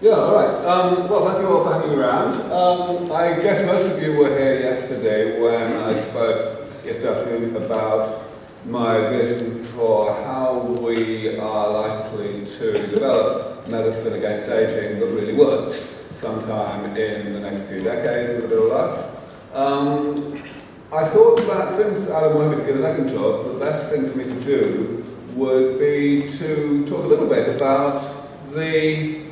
Yeah, all right. Well, thank you all for hanging around. I guess most of you were here yesterday when I spoke yesterday afternoon about my vision for how we are likely to develop medicine against aging that really works sometime in the next few decades with a bit of luck. I thought that since Adam wanted me to give a second talk, the best thing for me to do would be to talk a little bit about the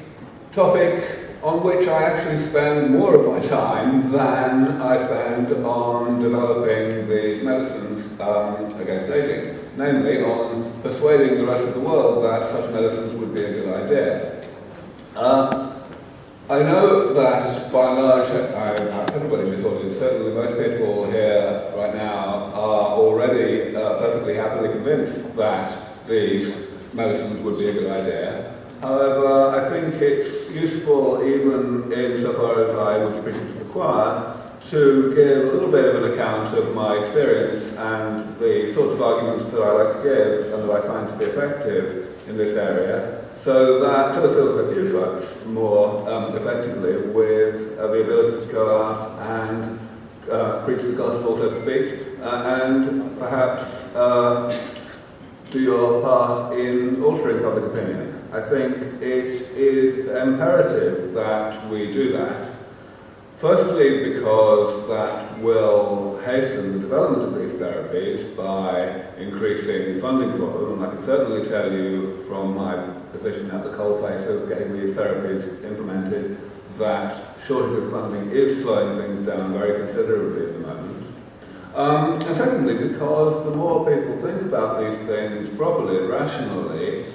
topic on which I actually spend more of my time than I spend on developing these medicines against aging, namely on persuading the rest of the world that such medicines would be a good idea. I know that by and large, everybody in this audience, certainly most people here right now, are already perfectly happily convinced that these medicines would be a good idea. However, I think it's useful, even insofar as I would be preaching to the choir, to give a little bit of an account of my experience and the sorts of arguments that I like to give and that I find to be effective in this area, so that it'll equip you folks more effectively with the ability to go out and preach the gospel, so to speak, and perhaps do your part in altering public opinion. I think it is imperative that we do that. Firstly, because that will hasten the development of these therapies by increasing funding for them, and I can certainly tell you from my position at the coalface of getting these therapies implemented that shortage of funding is slowing things down very considerably at the moment. And secondly, because the more people think about these things properly and rationally,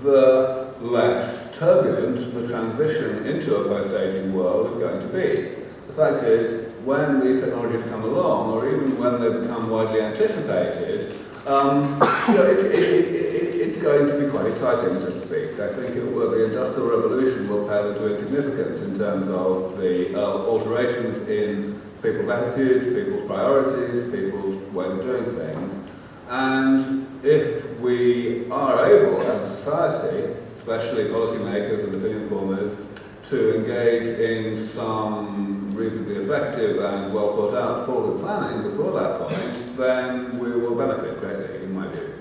the less turbulent the transition into a post-aging world is going to be. The fact is, when these technologies come along, or even when they become widely anticipated, it's going to be quite exciting, so to speak. I think the Industrial Revolution will pale into insignificance in terms of the alterations in people's attitudes, people's priorities, people's way of doing things. And if we are able, as a society, especially policymakers and opinion formers, to engage in some reasonably effective and well thought out forward planning before that point, then we will benefit greatly, in my view.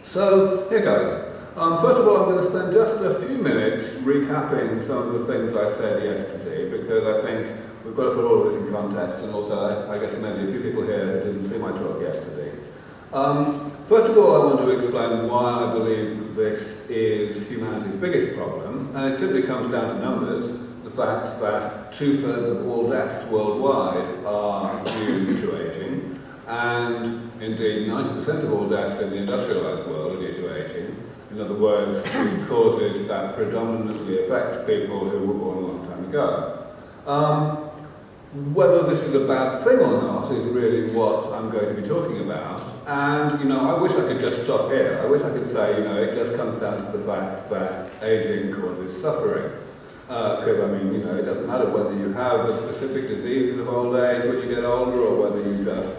So, here goes. First of all, I'm going to spend just a few minutes recapping some of the things I said yesterday, because I think we've got to put all of this in context, and also I guess maybe a few people here who didn't see my talk yesterday. First of all, I want to explain why I believe that this is humanity's biggest problem, and it simply comes down to numbers. The fact that 2/3 of all deaths worldwide are due to aging, and indeed 90% of all deaths in the industrialized world are due to aging. In other words, these causes that predominantly affect people who were born a long time ago. Whether this is a bad thing or not is really what I'm going to be talking about. And, I wish I could just stop here. I wish I could say, it just comes down to the fact that aging causes suffering. Because, it doesn't matter whether you have the specific diseases of old age when you get older or whether you just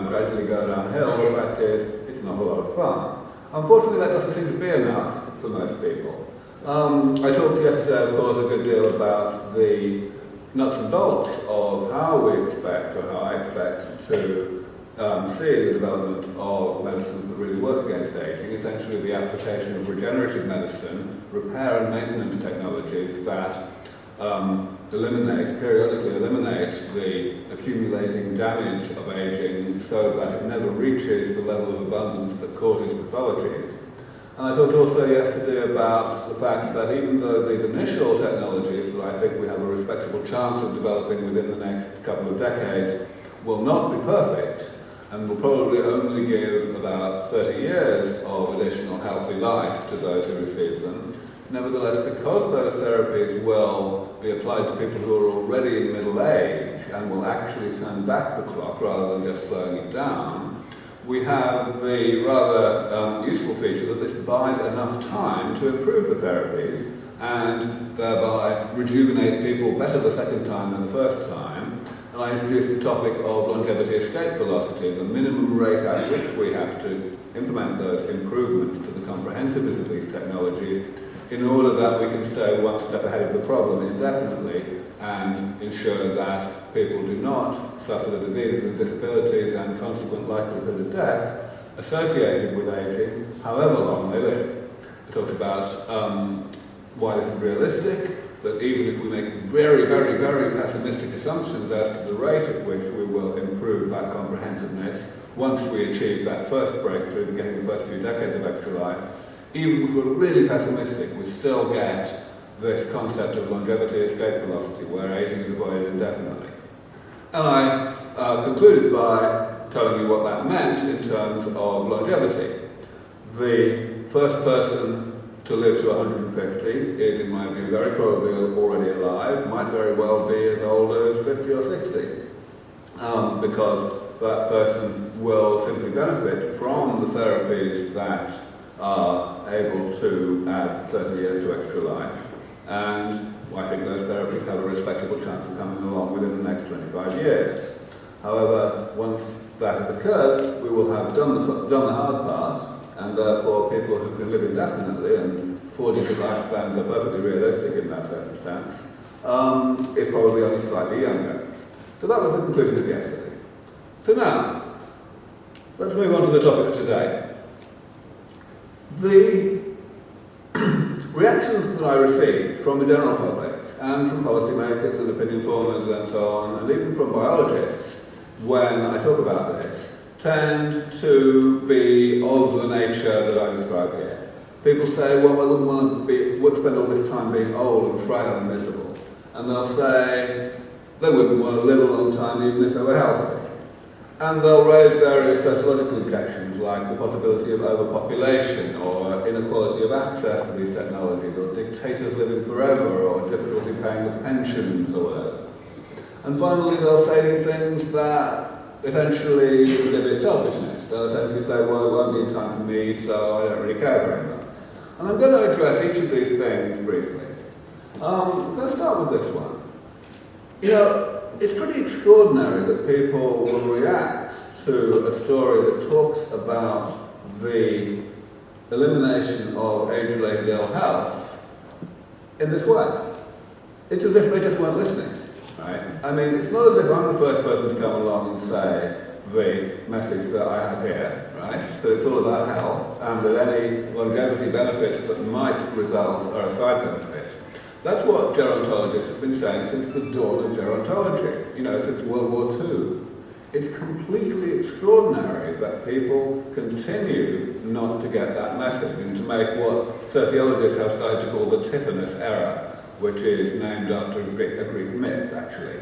gradually go downhill. The fact is, it's not a lot of fun. Unfortunately, that doesn't seem to be enough for most people. I talked yesterday, of course, a good deal about the nuts and bolts of how we expect, or how I expect to see the development of medicines that really work against aging, essentially the application of regenerative medicine, repair and maintenance technologies that periodically eliminate the accumulating damage of aging so that it never reaches the level of abundance that causes pathologies. And I talked also yesterday about the fact that even though these initial technologies that I think we have a respectable chance of developing within the next couple of decades will not be perfect, and will probably only give about 30 years of additional healthy life to those who receive them, nevertheless, because those therapies will be applied to people who are already in middle age and will actually turn back the clock rather than just slowing it down, we have the rather useful feature that this buys enough time to improve the therapies and thereby rejuvenate people better the second time than the first time. And I introduced the topic of longevity escape velocity, the minimum rate at which we have to implement those improvements to the comprehensiveness of these technologies in order that we can stay one step ahead of the problem indefinitely and ensure that people do not suffer the diseases and disabilities and consequent likelihood of death associated with aging, however long they live. I talked about why this is realistic, that even if we make very, very, very pessimistic assumptions as to the rate at which we will improve that comprehensiveness, once we achieve that first breakthrough, getting the first few decades of extra life, even if we're really pessimistic, we still get this concept of longevity escape velocity, where aging is avoided indefinitely. And I concluded by telling you what that meant in terms of longevity. The first person to live to 150 is, in my view, very probably already alive, might very well be as old as 50 or 60, because that person will simply benefit from the therapies that are able to add 30 years to extra life. And I think those therapies have a respectable chance of coming along within the next 25 years. However, once that has occurred, we will have done the hard part, and therefore people who can live indefinitely, and 40-year lifespans are perfectly realistic in that circumstance, is probably only slightly younger. So that was the conclusion of yesterday. So now, let's move on to the topic of today. The reactions that I receive from the general public, and from policymakers and opinion formers and so on, and even from biologists, when I talk about this, tend to be of the nature that I described here. People say, well, I wouldn't spend all this time being old and frail and miserable. And they'll say they wouldn't want to live a long time even if they were healthy. And they'll raise various sociological objections, like the possibility of overpopulation, or inequality of access to these technologies, or dictators living forever, or difficulty paying the pensions, or whatever. And finally, they'll say things that essentially exhibit selfishness. They'll essentially say, well, it won't be in time for me, so I don't really care very much. And I'm going to address each of these things briefly. I'm going to start with this one. You know, it's pretty extraordinary that people will react to a story that talks about the elimination of age-related ill health in this way. It's as if they just weren't listening, right? I mean, it's not as if I'm the first person to come along and say the message that I have here, right? That it's all about health, and that any longevity benefits that might result are a side benefit. That's what gerontologists have been saying since the dawn of gerontology, you know, since World War II. It's completely extraordinary that people continue not to get that message and to make what sociologists have started to call the Tithonus error, which is named after a Greek myth, actually.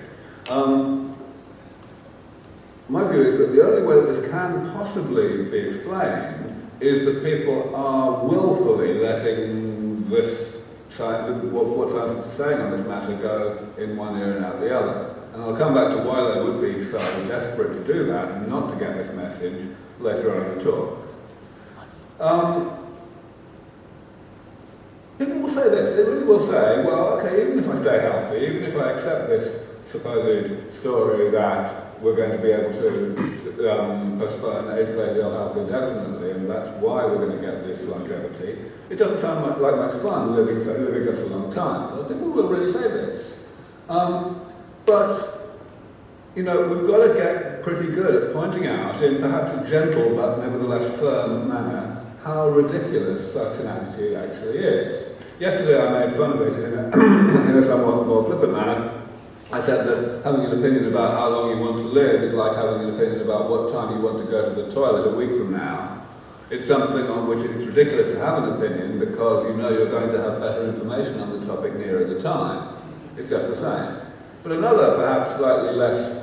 My view is that the only way that this can possibly be explained is that people are willfully letting this what scientists are saying on this matter go in one ear and out the other. And I'll come back to why they would be so desperate to do that and not to get this message later on in the talk. People will say this, they really will say, well, okay, even if I stay healthy, even if I accept this supposed story that we're going to be able to postpone age-related ill health indefinitely, and that's why we're going to get this longevity, it doesn't sound like much fun living such a long time. Well, people will really say this. But, you know, we've got to get pretty good at pointing out, in perhaps a gentle but nevertheless firm manner, how ridiculous such an attitude actually is. Yesterday I made fun of it in a somewhat more flippant manner. I said that having an opinion about how long you want to live is like having an opinion about what time you want to go to the toilet a week from now. It's something on which it's ridiculous to have an opinion because you know you're going to have better information on the topic nearer the time. It's just the same. But another, perhaps slightly less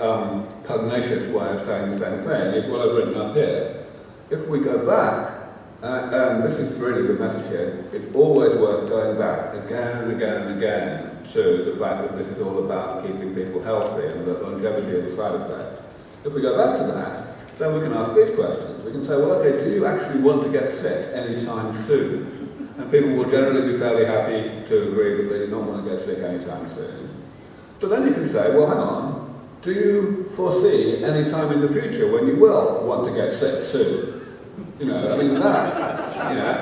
pugnacious way of saying the same thing is what I've written up here. If we go back, and this is really the message here, it's always worth going back again and again and again to the fact that this is all about keeping people healthy and that longevity is a side effect. If we go back to that, then we can ask these questions. We can say, well, okay, do you actually want to get sick anytime soon? And people will generally be fairly happy to agree that they do not want to get sick anytime soon. But then you can say, well, hang on, do you foresee any time in the future when you will want to get sick soon? You know, I mean that, you know.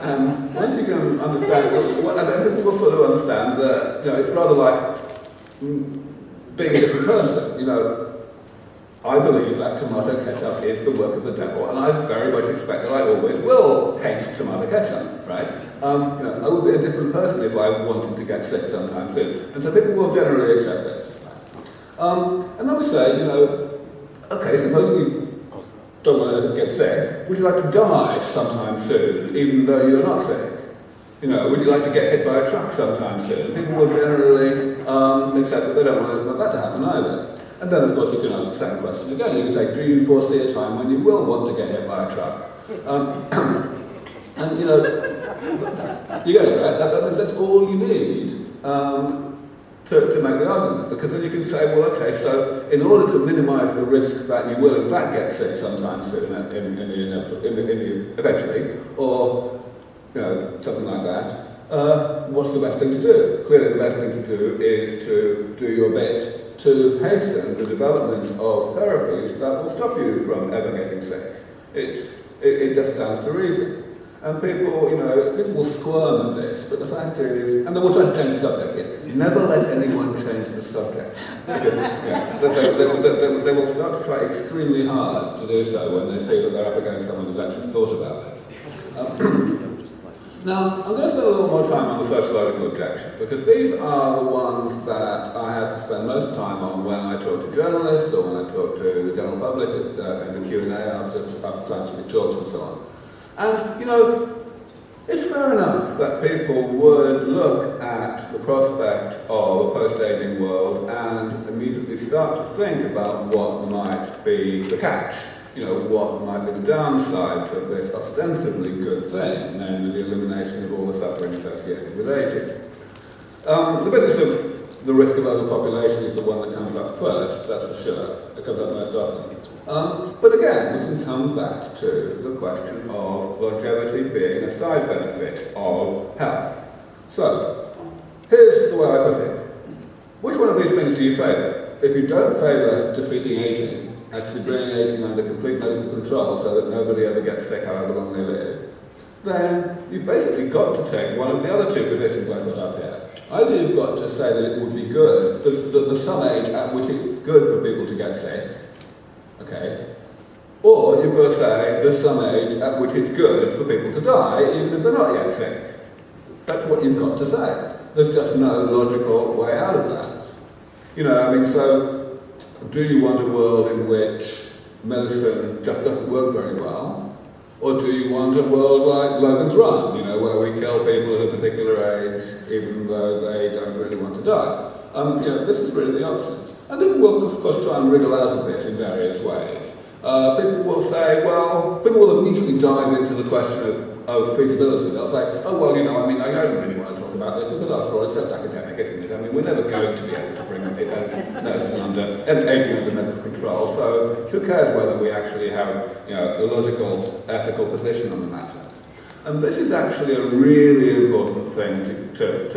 And once you can understand, and people sort of understand that, you know, it's rather like being a different person. You know, I believe that tomato ketchup is the work of the devil, and I very much expect that I always will hate tomato ketchup, right? You know, I would be a different person if I wanted to get sick sometime soon. And so people will generally accept this. And then we say, you know, okay, suppose you don't want to get sick, would you like to die sometime soon, even though you're not sick? You know, would you like to get hit by a truck sometime soon? People will generally accept that they don't want that to happen either. And then, of course, you can ask the same question again. You can say, do you foresee a time when you will want to get hit by a truck? And, you know, you get it, right? That's all you need to make the argument. Because then you can say, well, okay, so in order to minimise the risk that you will in fact get sick sometime soon, eventually, or, you know, something like that, what's the best thing to do? Clearly the best thing to do is to do your bit to hasten the development of therapies that will stop you from ever getting sick. It just stands to reason. And people, you know, people will squirm at this, but the fact is, and they will try to change the subject here. Never let anyone change the subject. They will start to try extremely hard to do so when they see that they're up against someone who's actually thought about it. Now, I'm going to spend a little more time on the sociological objections, because these are the ones that I have to spend most time on when I talk to journalists or when I talk to the general public in the Q&A after scientific talks and so on. And, you know, it's fair enough that people would look at the prospect of a post-aging world and immediately start to think about what might be the catch. You know, what might be the downsides of this ostensibly good thing, namely the elimination of all the suffering associated with aging. The business of the risk of overpopulation is the one that comes up first, that's for sure. It comes up most often. But again, we can come back to the question of longevity being a side benefit of health. So, here's the way I put it. Which one of these things do you favour? If you don't favour defeating aging, actually bringing aging under complete medical control so that nobody ever gets sick however long they live, then you've basically got to take one of the other two positions I put up here. Either you've got to say that it would be good, that there's some age at which it's good for people to get sick, okay, or you've got to say there's some age at which it's good for people to die even if they're not yet sick. That's what you've got to say. There's just no logical way out of that. You know, I mean, so do you want a world in which medicine just doesn't work very well? Or do you want a world like Logan's Run, you know, where we kill people at a particular age even though they don't really want to die? You know, this is really the options. And people will, of course, try and wriggle out of this in various ways. People will say, well, people will immediately dive into the question of feasibility. They'll say, oh, well, you know, I mean, I don't really want to talk about this because after all, it's just academic, isn't it? I mean, we're never going to be able to bring aging under medical control, so who cares whether we actually have, you know, a logical, ethical position on the matter? And this is actually a really important thing to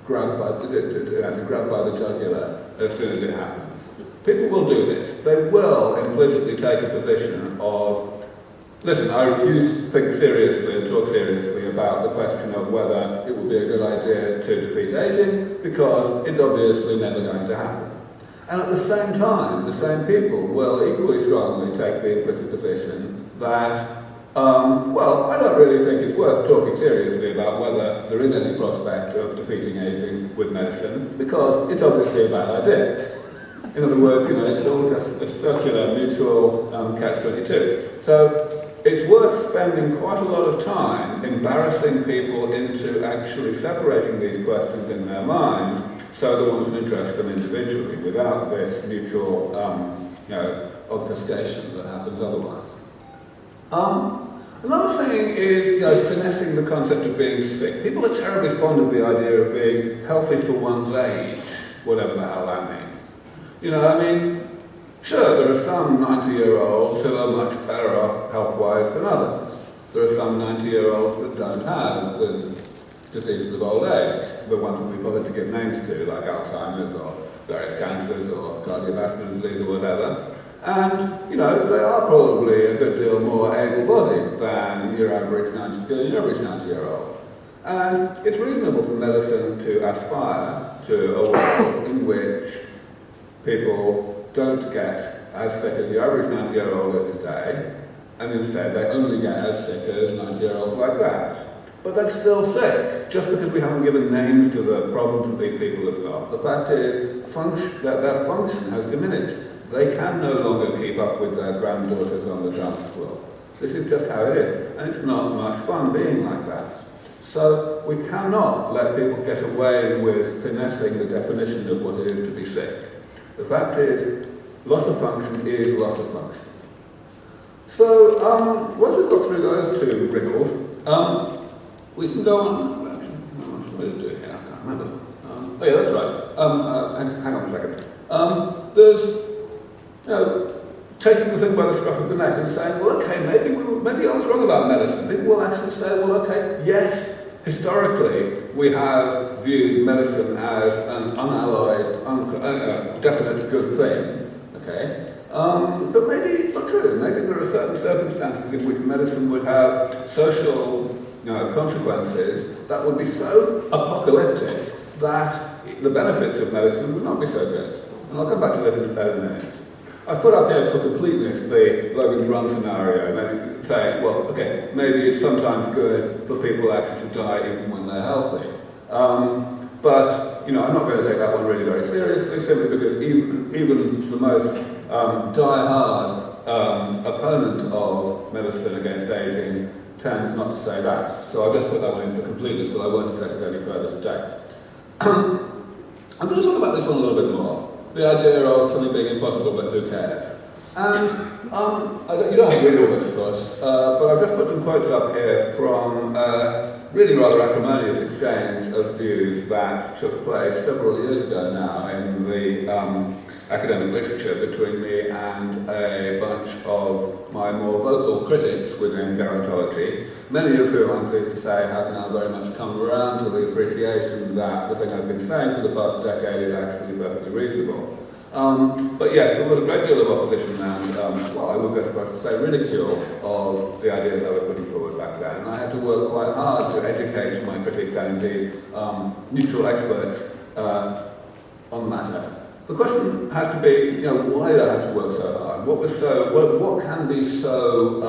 grab by the jugular as soon as it happens. People will do this. They will implicitly take a position of, listen, I refuse to think seriously and talk seriously about the question of whether it would be a good idea to defeat aging, because it's obviously never going to happen. And at the same time, the same people will equally strongly take the implicit position that, well, I don't really think it's worth talking seriously about whether there is any prospect of defeating aging with medicine, because it's obviously a bad idea. In other words, you know, it's all just a circular, mutual catch-22. So it's worth spending quite a lot of time embarrassing people into actually separating these questions in their minds so that one can address them individually without this mutual, you know, obfuscation that happens otherwise. Another thing is, you know, finessing the concept of being sick. People are terribly fond of the idea of being healthy for one's age, whatever the hell that means. You know, I mean, sure, there are some 90-year-olds who are much better off health-wise than others. There are some 90-year-olds that don't have the diseases of old age, the ones that we bother to give names to, like Alzheimer's or various cancers or cardiovascular disease or whatever. And, you know, they are probably a good deal more able-bodied than your average 90-year-old. And it's reasonable for medicine to aspire to a world in which people don't get as sick as the average 90-year-old is today, and instead they only get as sick as 90-year-olds like that. But they're still sick, just because we haven't given names to the problems that these people have got. The fact is that their function has diminished. They can no longer keep up with their granddaughters on the dance floor. This is just how it is, and it's not much fun being like that. So we cannot let people get away with finessing the definition of what it is to be sick. The fact is, loss of function is loss of function. So once we've got through those two wriggles, we can go on. Actually, how much do I do here? I can't remember. Oh yeah, that's right. Hang on a second. There's, you know, taking the thing by the scruff of the neck and saying, well, okay, maybe I was wrong about medicine. People will actually say, well, okay, yes, historically we have viewed medicine as an unalloyed, definite good thing, okay? But maybe it's not true. Maybe there are certain circumstances in which medicine would have social, you know, consequences that would be so apocalyptic that the benefits of medicine would not be so good. And I'll come back to this in a minute. I've put up here for completeness the Logan's Run scenario, maybe saying, well, okay, maybe it's sometimes good for people actually to die even when they're healthy. But, you know, I'm not going to take that one really very seriously, simply because even the most die-hard opponent of medicine against aging tends not to say that. So I'll just put that one in for completeness, but I won't address it any further today. I'm going to talk about this one a little bit more. The idea of something being impossible, but who cares? And you don't have to read all this, of course, but I've just put some quotes up here from really rather acrimonious exchange of views that took place several years ago now in the academic literature between me and a bunch of my more vocal critics within gerontology, many of whom, I'm pleased to say, have now very much come around to the appreciation that the thing I've been saying for the past decade is actually perfectly reasonable. But yes, there was a great deal of opposition and, well, I would go so far as to say ridicule of the ideas I was putting forward back then. And I had to work quite hard to educate my critics and indeed neutral experts on the matter. The question has to be, you know, why did I have to work so hard? What can be so,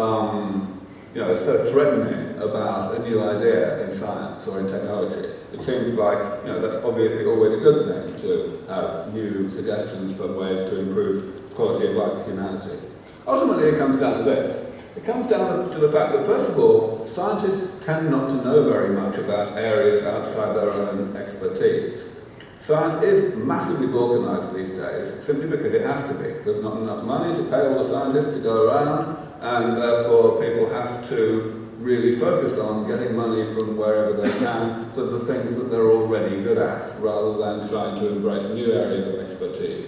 you know, so threatening about a new idea in science or in technology? It seems like, you know, that's obviously always a good thing to have new suggestions for ways to improve quality of life of humanity. Ultimately, it comes down to this. It comes down to the fact that, first of all, scientists tend not to know very much about areas outside their own expertise. Science is massively balkanised these days, simply because it has to be. There's not enough money to pay all the scientists to go around, and therefore people have to really focus on getting money from wherever they can for the things that they're already good at, rather than trying to embrace new areas of expertise.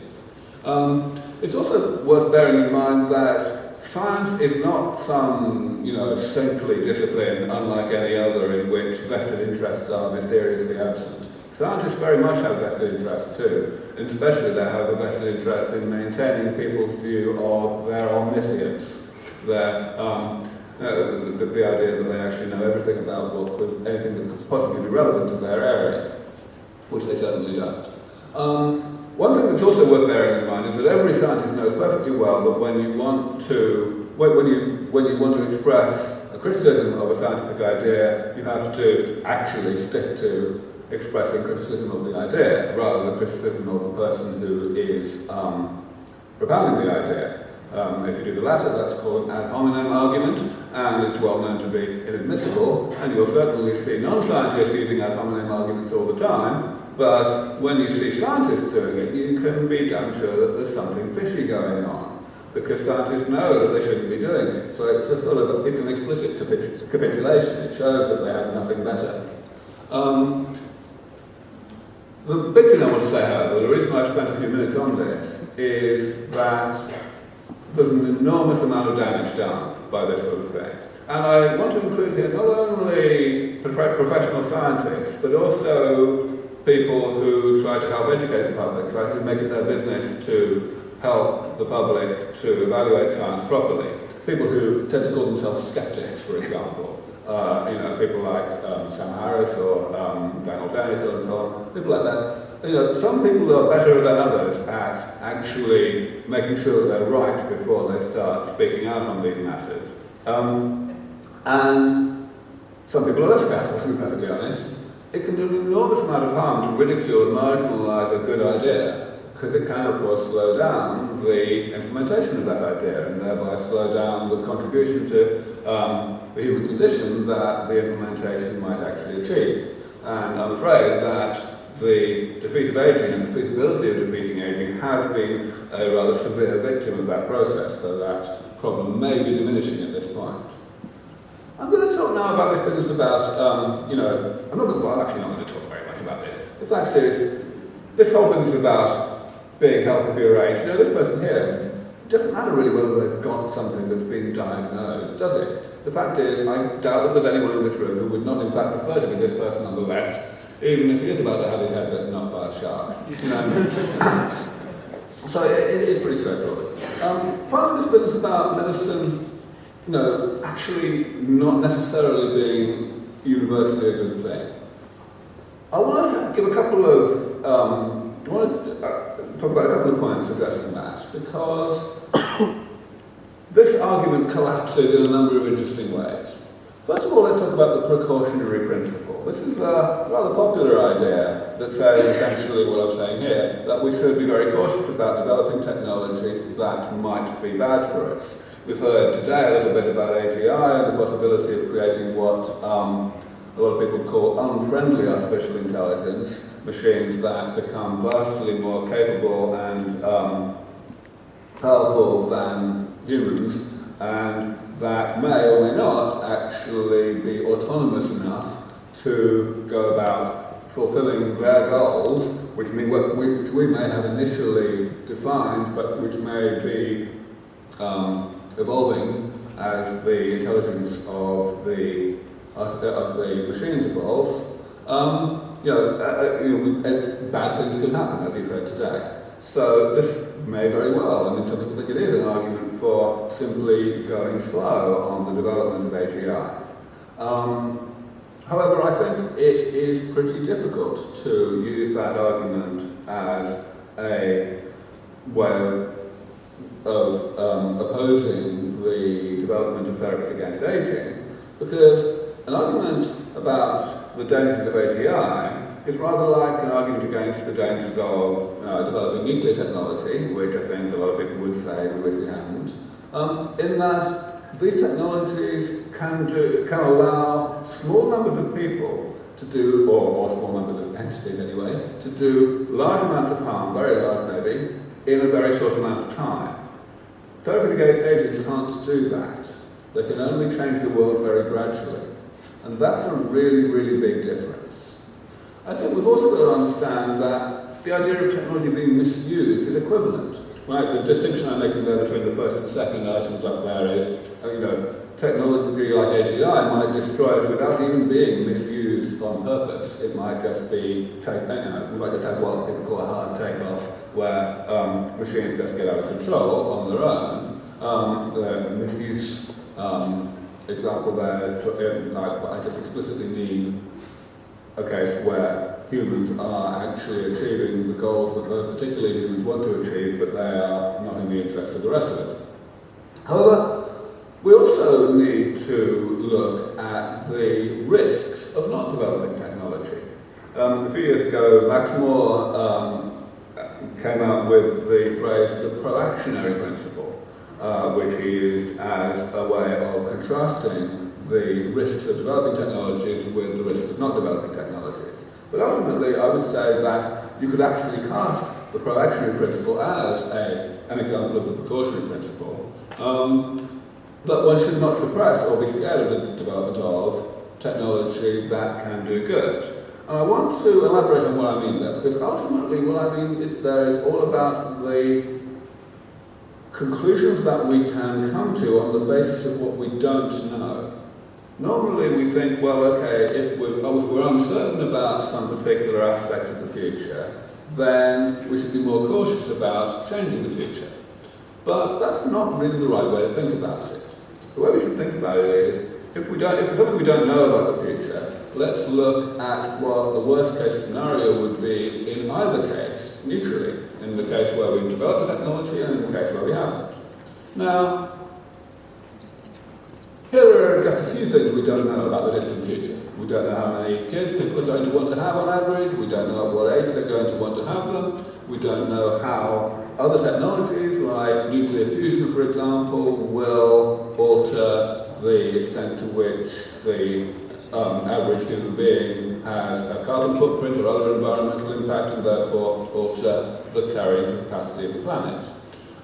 It's also worth bearing in mind that science is not some, you know, saintly discipline unlike any other in which vested interests are mysteriously absent. Scientists very much have vested interests too, and especially they have a vested interest in maintaining people's view of their omniscience, their, the idea that they actually know everything about anything that could possibly be relevant to their area, which they certainly don't. One thing that's also worth bearing in mind is that every scientist knows perfectly well that when you want to express a criticism of a scientific idea, you have to actually stick to expressing criticism of the idea, rather than criticism of the person who is propounding the idea. If you do the latter, that's called an ad hominem argument, and it's well known to be inadmissible, and you'll certainly see non-scientists using ad hominem arguments all the time, but when you see scientists doing it, you can be damn sure that there's something fishy going on, because scientists know that they shouldn't be doing it. So it's a sort of it's an explicit capitulation. It shows that they have nothing better. The big thing I want to say, however, the reason I've spent a few minutes on this, is that there's an enormous amount of damage done by this sort of thing. And I want to include here not only professional scientists, but also people who try to help educate the public, try to make it their business to help the public to evaluate science properly. People who tend to call themselves skeptics, for example. People like Sam Harris or Daniel Daniel and so on, people like that. Some people are better than others at actually making sure that they're right before they start speaking out on these matters. And some people are less careful, to be perfectly honest. It can do an enormous amount of harm to ridicule and marginalise a good idea, because it can, of course, slow down the implementation of that idea and thereby slow down the contribution to the human condition that the implementation might actually achieve. And I'm afraid that the defeat of ageing and the feasibility of defeating ageing has been a rather severe victim of that process, so that problem may be diminishing at this point. I'm going to talk now about this business about, I'm actually not going to talk very much about this. The fact is, this whole business about being healthy for your age, this person here, it doesn't matter really whether they've got something that's been diagnosed, does it? The fact is, I doubt that there's anyone in this room who would not in fact prefer to be this person on the left, even if he is about to have his head bitten off by a shark. So it is pretty straightforward. Finally, this business about medicine, actually not necessarily being universally a good thing. I want to give a couple of, talk about a couple of points addressing that, because this argument collapses in a number of interesting ways. First of all, let's talk about the precautionary principle. This is a rather popular idea that says essentially what I'm saying here, that we should be very cautious about developing technology that might be bad for us. We've heard today a little bit about AGI and the possibility of creating what a lot of people call unfriendly artificial intelligence, machines that become vastly more capable and powerful than humans, and that may or may not actually be autonomous enough to go about fulfilling their goals, which we may have initially defined, but which may be evolving as the intelligence of the machines evolves. Bad things can happen, as you've heard today. So this may very well, some people think it is an argument for simply going slow on the development of AGI. However, I think it is pretty difficult to use that argument as a way of opposing the development of therapy against aging, because an argument about the dangers of AGI is rather like an argument against the dangers of developing nuclear technology, which I think a lot of people would say we wish we hadn't, in that these technologies can allow small numbers of people to do, or small numbers of entities anyway, to do large amounts of harm, very large maybe, in a very short amount of time. Therapy against aging can't do that. They can only change the world very gradually. And that's a really, really big difference. I think we've also got to understand that the idea of technology being misused is equivalent. Right? The distinction I'm making there between the first and second items up there is, technology like AGI might destroy us without even being misused on purpose. It might just be, we might just have what people call a hard takeoff, where machines just get out of control on their own. The misuse example there, I just explicitly mean a case where humans are actually achieving the goals that those particular humans want to achieve, but they are not in the interest of the rest of us. However, we also need to look at the risks of not developing technology. A few years ago, Max Moore came out with the phrase the precautionary principle, which he used as a way of contrasting the risks of developing technologies with the risks of not developing technologies. But ultimately, I would say that you could actually cast the precautionary principle as an example of the precautionary principle, that one should not suppress or be scared of the development of technology that can do good. And I want to elaborate on what I mean there, because ultimately what I mean there is all about the conclusions that we can come to on the basis of what we don't know. Normally we think, well, okay, if we're uncertain about some particular aspect of the future, then we should be more cautious about changing the future. But that's not really the right way to think about it. The way we should think about it is, if there's something we don't know about the future, let's look at what the worst case scenario would be in either case, neutrally, in the case where we've developed the technology and in the case where we haven't. Now, here are just a few things we don't know about the distant future. We don't know how many kids people are going to want to have on average. We don't know at what age they're going to want to have them. We don't know how other technologies, like nuclear fusion, for example, will alter the extent to which the average human being has a carbon footprint or other environmental impact, and therefore alter the carrying capacity of the planet.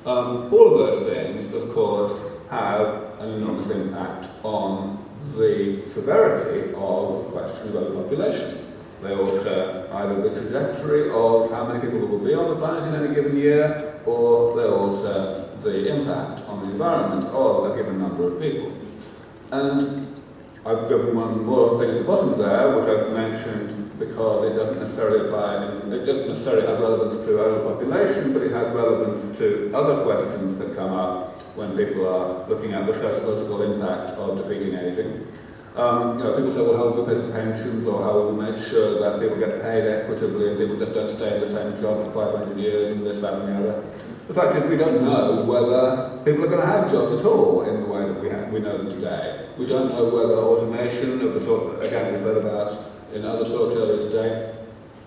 All of those things, of course, have an enormous impact on the severity of the question of overpopulation. They alter either the trajectory of how many people will be on the planet in any given year, or they alter the impact on the environment of a given number of people. And I've given one more thing at the bottom there, which I've mentioned because it doesn't necessarily apply, it doesn't necessarily have relevance to overpopulation, but it has relevance to other questions that come up when people are looking at the sociological impact of defeating aging. People say, well, how will we pay the pensions, or how will we make sure that people get paid equitably and people just don't stay in the same job for 500 years and this, that, and the other. The fact is, we don't know whether people are going to have jobs at all in the way that we know them today. We don't know whether automation, of the sort that, again, we've read about in other talks earlier today,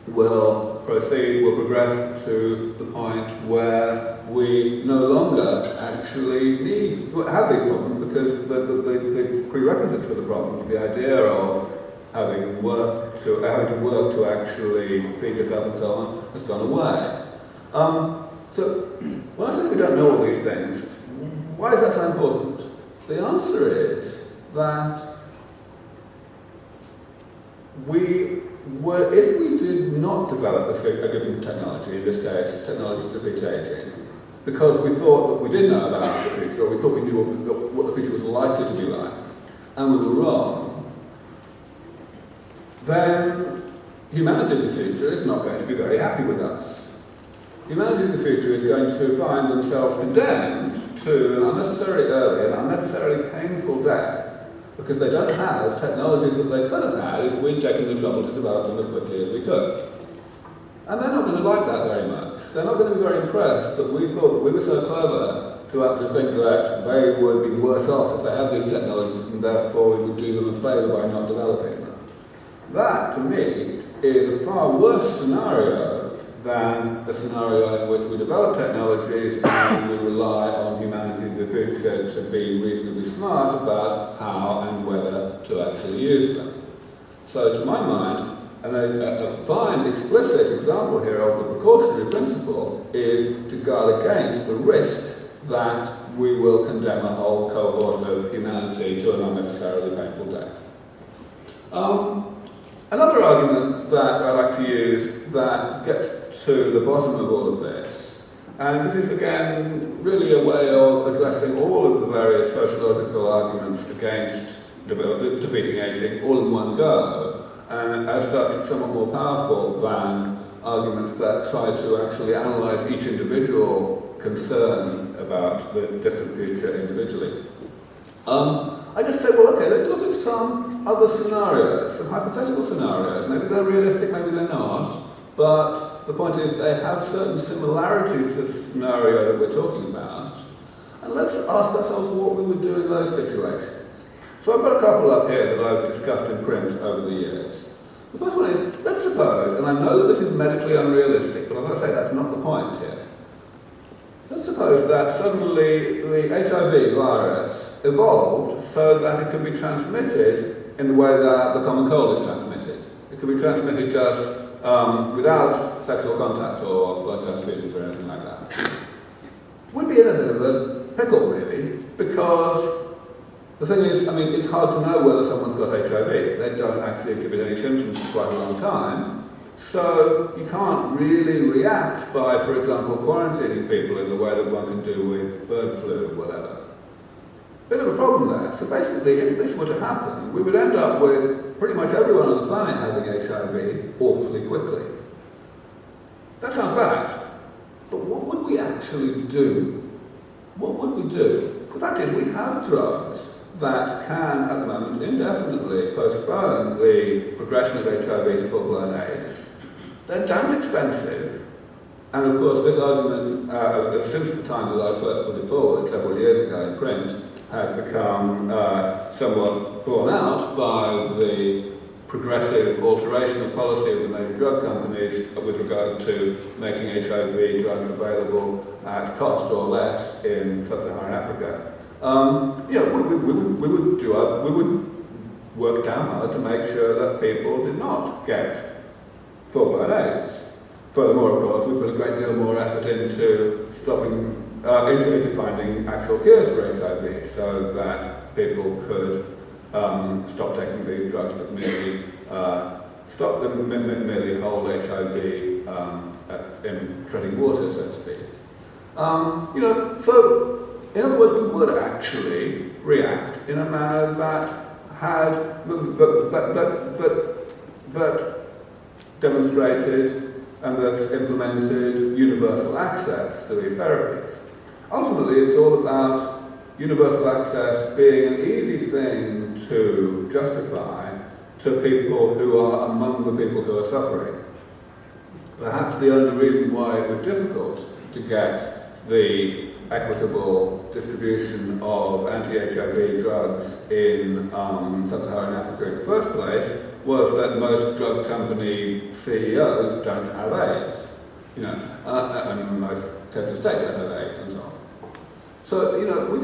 will progress to the point where we no longer actually have these problems, because the prerequisites for the problems, the idea of having to work to actually feed yourself and so on, has gone away. So, when I say we don't know all these things, why is that so important? The answer is that if we did not develop a given technology, in this case, technology to defeat aging, because we thought that we did know about the future, or we thought we knew what the future was likely to be like, and we were wrong, then humanity in the future is not going to be very happy with us. Humanity in the future is going to find themselves condemned to an unnecessarily early and unnecessarily painful death, because they don't have technologies that they could have had if we'd taken the trouble to develop them as quickly as we could. And they're not going to like that very much. They're not going to be very impressed that we thought that we were so clever to think that they would be worse off if they had these technologies, and therefore we would do them a favour by not developing them. That, to me, is a far worse scenario than a scenario in which we develop technologies and we rely on humanity in the future to be reasonably smart about how and whether to actually use them. So to my mind, a fine explicit example here of the precautionary principle is to guard against the risk that we will condemn a whole cohort of humanity to an unnecessarily painful death. Another argument that I like to use that gets to the bottom of all of this, and this is again really a way of addressing all of the various sociological arguments against defeating aging all in one go, and as such it's somewhat more powerful than arguments that try to actually analyse each individual concern about the distant future individually. I just say, well, okay, let's look at some other scenarios, some hypothetical scenarios. Maybe they're realistic, maybe they're not, but the point is they have certain similarities to the scenario that we're talking about. And let's ask ourselves what we would do in those situations. So I've got a couple up here that I've discussed in print over the years. The first one is, let's suppose, and I know that this is medically unrealistic, but I've got to say that's not the point here. Let's suppose that suddenly the HIV virus evolved so that it can be transmitted in the way that the common cold is transmitted. It can be transmitted just without sexual contact or blood transfusions or anything like that. We'd be in a bit of a pickle, really, because the thing is, I mean, it's hard to know whether someone's got HIV. They don't actually exhibit any symptoms for quite a long time. So you can't really react by, for example, quarantining people in the way that one can do with bird flu or whatever. Bit of a problem there. So basically, if this were to happen, we would end up with pretty much everyone on the planet having HIV awfully quickly. That sounds bad, but what would we actually do? What would we do? The fact is, we have drugs that can, at the moment, indefinitely postpone the progression of HIV to full-blown AIDS. They're damn expensive. And of course, this argument, since the time that I first put it forward, several years ago in print, has become somewhat borne out by the progressive alteration of policy of the major drug companies with regard to making HIV drugs available at cost or less in sub-Saharan Africa. We would work damn hard to make sure that people did not get full-blown AIDS. Furthermore, of course, we put a great deal more effort into stopping, into finding actual cures for HIV, so that people could stop taking these drugs, but merely stop them, merely hold HIV in treading water, so to speak. So in other words, we would actually react in a manner that had that demonstrated and that implemented universal access to these therapies. Ultimately, it's all about universal access being an easy thing to justify to people who are among the people who are suffering. Perhaps the only reason why it was difficult to get the equitable distribution of anti-HIV drugs in sub-Saharan Africa in the first place was that most drug company CEOs don't have AIDS, and most heads of state don't have AIDS and so on. So, we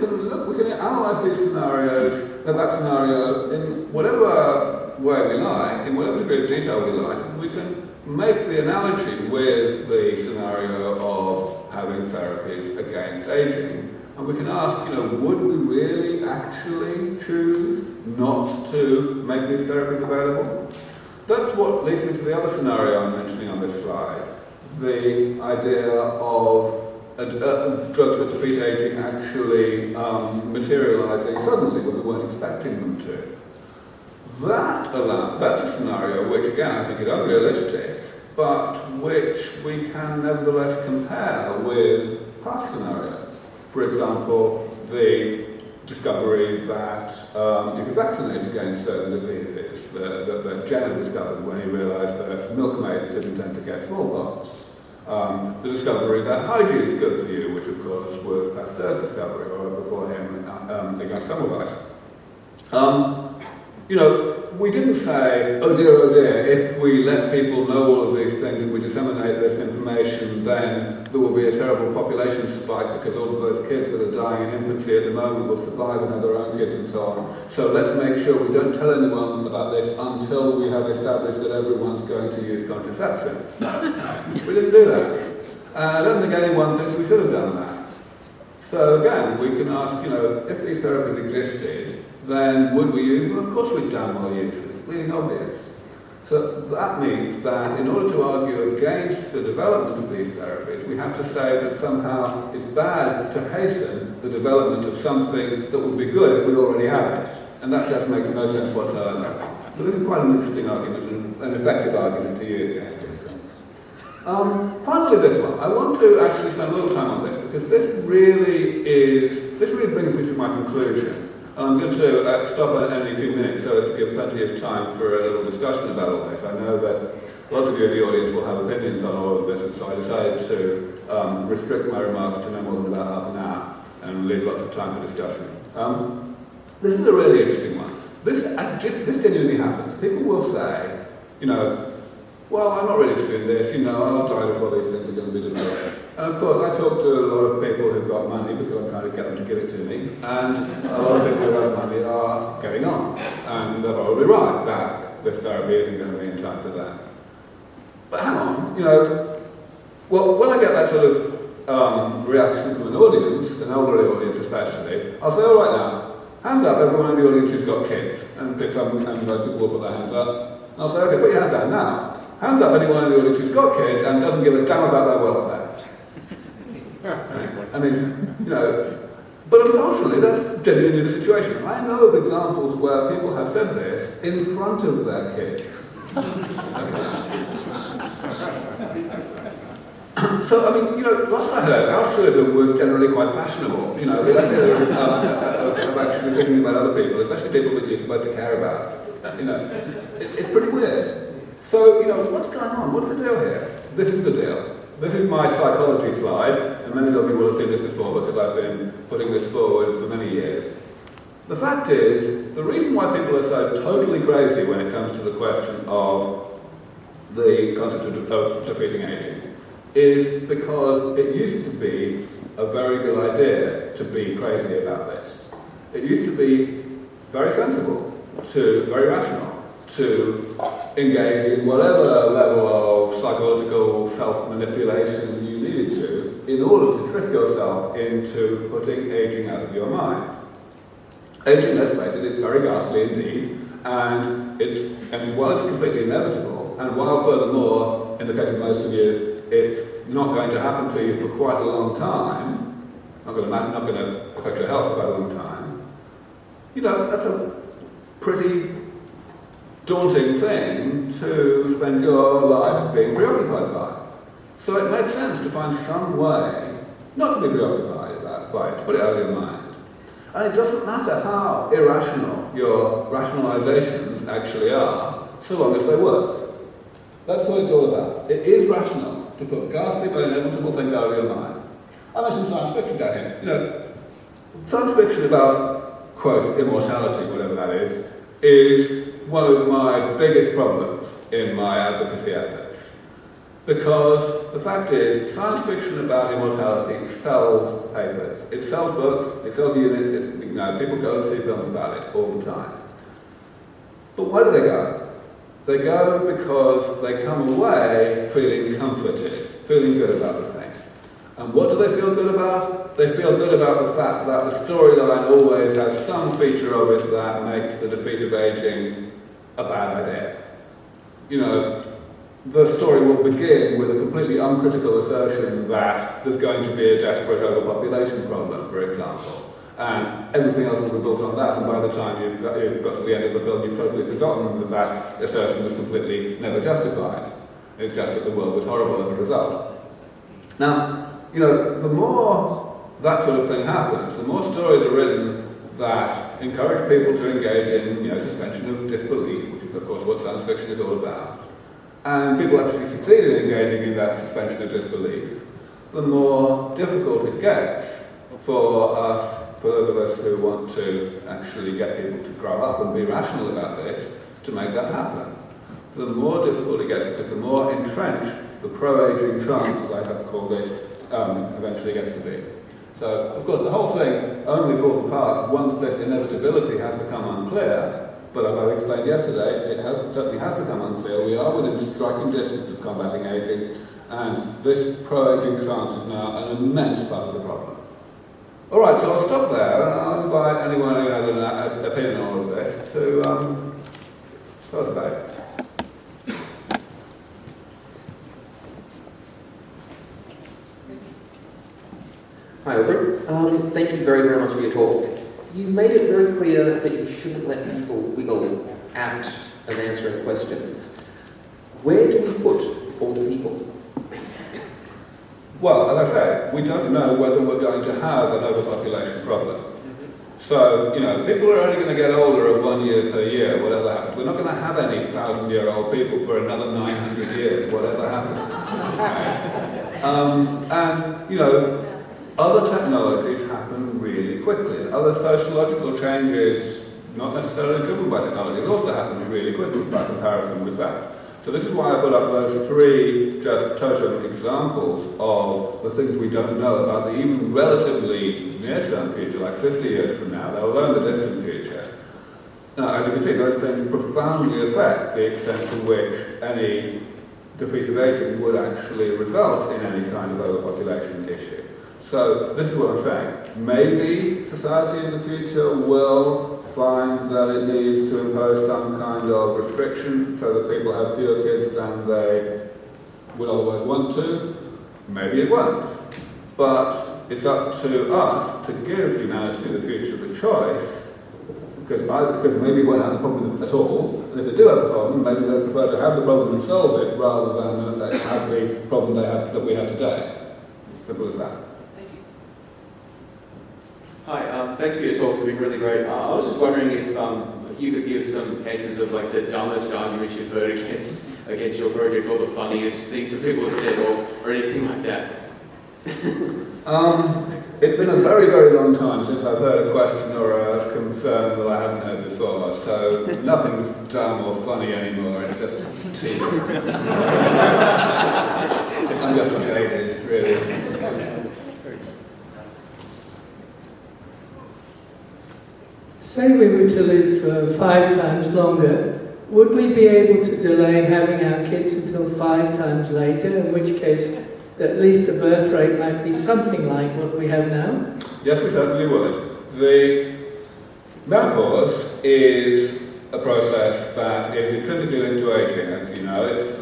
can analyse these scenarios, that scenario in whatever way we like, in whatever degree of detail we like, and we can make the analogy with the scenario of having therapies against aging. And we can ask, would we really actually choose not to make these therapies available? That's what leads me to the other scenario I'm mentioning on this slide, the idea of drugs that defeat aging actually materialising suddenly when we weren't expecting them to. That's a scenario which, again, I think is unrealistic, but which we can nevertheless compare with past scenarios. For example, the discovery that you could vaccinate against certain diseases that Jenner discovered when he realised that milkmaids didn't tend to get smallpox. The discovery that hygiene is good for you, which of course was Pasteur's discovery, or before him, against Semmelweis. We didn't say, oh dear, if we let people know all of these things and we disseminate this information, then there will be a terrible population spike because all of those kids that are dying in infancy at the moment will survive and have their own kids and so on. So let's make sure we don't tell anyone about this until we have established that everyone's going to use contraception. We didn't do that. And I don't think anyone thinks we should have done that. So again, we can ask, if these therapies existed, then would we use them? Of course we'd damn well use them. It's bleeding obvious. So that means that in order to argue against the development of these therapies, we have to say that somehow it's bad to hasten the development of something that would be good if we already have it. And that just makes no sense whatsoever. So this is quite an interesting argument, and an effective argument to use against these things. Finally, this one. I want to actually spend a little time on this, because this really brings me to my conclusion. I'm going to stop at only a few minutes so as to give plenty of time for a little discussion about all this. I know that lots of you in the audience will have opinions on all of this, and so I decided to restrict my remarks to no more than about half an hour and leave lots of time for discussion. This is a really interesting one. This genuinely happens. People will say, well, I'm not really interested in this, I'll die before these things are going to be developed. And of course, I talk to a lot of people who've got money because I'm trying to get them to give it to me, and a lot of people who have money are getting on. And they're probably right that this therapy isn't going to be in time for that. But hang on, well, when I get that sort of reaction from an audience, an elderly audience especially, I'll say, all right now, hands up everyone in the audience who's got kids, and most people will put their hands up. And I'll say, okay, put your hands down now. Hands up anyone in the audience who's got kids and doesn't give a damn about their welfare. But unfortunately that's genuinely the situation. I know of examples where people have said this in front of their kids. So, I mean, last I heard, altruism was generally quite fashionable. The idea of actually thinking about other people, especially people that you're supposed to care about, it's pretty weird. So, what's going on? What's the deal here? This is the deal. This is my psychology slide, and many of you will have seen this before because I've been putting this forward for many years. The fact is, the reason why people are so totally crazy when it comes to the question of the concept of defeating aging is because it used to be a very good idea to be crazy about this. It used to be very sensible, very rational, to engage in whatever level of psychological self-manipulation you needed to in order to trick yourself into putting aging out of your mind. Aging, let's face it, it's very ghastly indeed, and while it's completely inevitable, and while furthermore, in the case of most of you, it's not going to happen to you for quite a long time, not going to affect your health for quite a long time, that's a pretty daunting thing to spend your life being preoccupied by. So it makes sense to find some way not to be preoccupied by it, to put it out of your mind. And it doesn't matter how irrational your rationalizations actually are, so long as they work. That's what it's all about. It is rational to put ghastly but inevitable things out of your mind. I mentioned science fiction down here. Science fiction about, quote, immortality, whatever that is one of my biggest problems in my advocacy efforts. Because the fact is, science fiction about immortality sells papers, it sells books, it sells units, people go and see films about it all the time. But why do they go? They go because they come away feeling comforted, feeling good about the thing. And what do they feel good about? They feel good about the fact that the storyline always has some feature of it that makes the defeat of aging a bad idea. The story will begin with a completely uncritical assertion that there's going to be a desperate overpopulation problem, for example. And everything else will be built on that, and by the time you've got to the end of the film, you've totally forgotten that that assertion was completely never justified. It's just that the world was horrible as a result. Now, the more that sort of thing happens, the more stories are written that encourage people to engage in, suspension of disbelief, which is of course what science fiction is all about. And people actually succeed in engaging in that suspension of disbelief, the more difficult it gets for those of us who want to actually get people to grow up and be rational about this, to make that happen. The more difficult it gets, because the more entrenched the pro-aging trance, as I have called it, eventually gets to be. So, of course, the whole thing only falls apart once this inevitability has become unclear. But as I explained yesterday, it certainly has become unclear. We are within striking distance of combating aging, and this pro-aging trance is now an immense part of the problem. All right, so I'll stop there, and I'll invite anyone who has an opinion on all of this to tell us about it. Hi, Aubrey. Thank you very, very much for your talk. You made it very clear that you shouldn't let people wiggle out of answering questions. Where do we put all the people? Well, as I say, we don't know whether we're going to have an overpopulation problem. So, people are only going to get older of 1 year per year, whatever happens. We're not going to have any 1,000-year-old people for another 900 years, whatever happens. Other technologies happen really quickly. Other sociological changes, not necessarily driven by technology, also happen really quickly by comparison with that. So this is why I put up those three just total examples of the things we don't know about the even relatively near-term future, like 50 years from now, let alone the distant future. Now, as you can see, those things profoundly affect the extent to which any defeat of aging would actually result in any kind of overpopulation issue. So this is what I'm saying. Maybe society in the future will find that it needs to impose some kind of restriction so that people have fewer kids than they would otherwise want to. Maybe it won't. But it's up to us to give humanity in the future the choice, because maybe we won't have the problem at all, and if they do have the problem, maybe they prefer to have the problem and solve it rather than have the problem that we have today. Simple as that. Hi, thanks for your talks. It's been really great. I was just wondering if you could give some cases of like the dumbest arguments you've heard against your project, or the funniest things that people have said, or anything like that. It's been a very, very long time since I've heard a question or a concern that I haven't heard before, so nothing's dumb or funny anymore, it's just tea. I'm just jaded, really. Say we were to live 5 times longer, would we be able to delay having our kids until 5 times later, in which case at least the birth rate might be something like what we have now? Yes, we certainly would. The menopause is a process that is intrinsically linked to aging, as you know. It's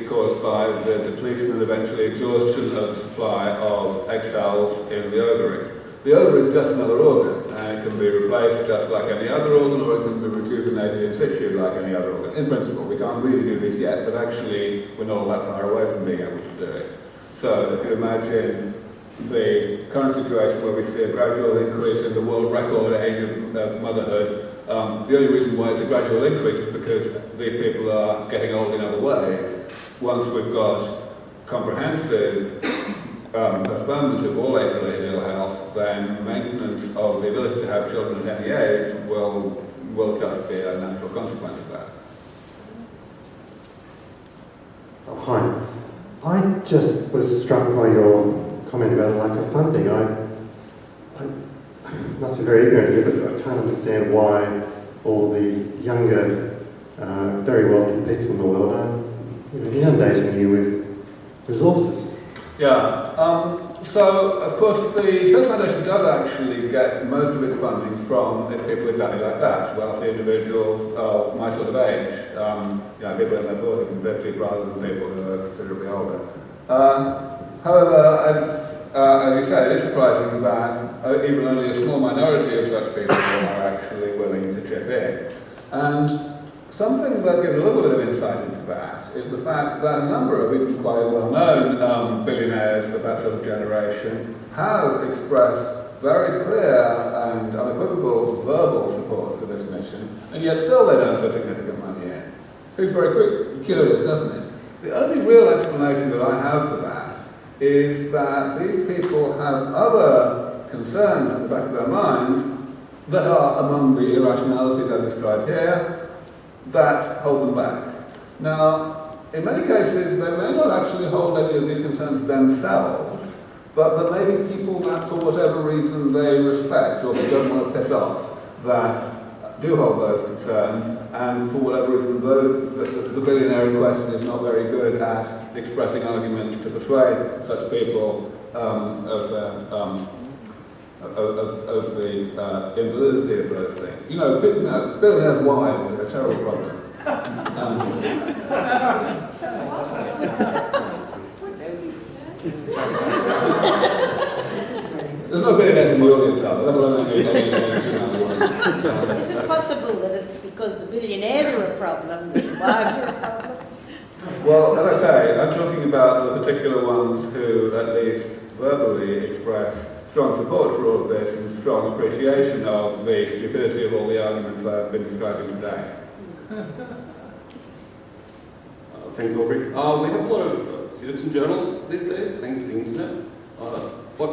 caused by the depletion and eventually exhaustion of the supply of egg cells in the ovary. The ovary is just another organ, and it can be replaced just like any other organ, or it can be rejuvenated in situ like any other organ. In principle, we can't really do this yet, but actually we're not all that far away from being able to do it. So if you imagine the current situation where we see a gradual increase in the world record age of motherhood, the only reason why it's a gradual increase is because these people are getting old in other ways. Once we've got comprehensive postponement of all age-related ill health, then maintenance of the ability to have children at any age will just be a natural consequence of that. Oh, hi. I just was struck by your comment about lack of funding. I must be very ignorant here, but I can't understand why all the younger, very wealthy people in the world are inundating you with resources. Yeah, so of course the SENS Foundation does actually get most of its funding from people exactly like that, wealthy individuals of my sort of age, people in their 40s and 50s rather than people who are considerably older. However, as you said, it is surprising that even only a small minority of such people are actually willing to chip in. And something that gives a little bit of insight into that is the fact that a number of even quite well-known billionaires of that sort of generation have expressed very clear and unequivocal verbal support for this mission, and yet still they don't put significant money in. Seems very curious, doesn't it? The only real explanation that I have for that is that these people have other concerns at the back of their minds that are among the irrationalities I described here, that hold them back. Now, in many cases, they may not actually hold any of these concerns themselves, but there may be people that, for whatever reason, they respect or they don't want to piss off, that do hold those concerns, and for whatever reason, the billionaire in question is not very good at expressing arguments to persuade such people of the invalidity of those things. Billionaires' wives are a terrible problem. There's no billionaires in the audience, let alone any Is it possible that it's because the billionaires are a problem, the wives are a problem? Well, as I say, I'm talking about the particular ones who at least verbally express strong support for all of this and strong appreciation of the stupidity of all the arguments I've been describing today. Thanks, Aubrey. We have a lot of citizen journalists these days, thanks to the internet. What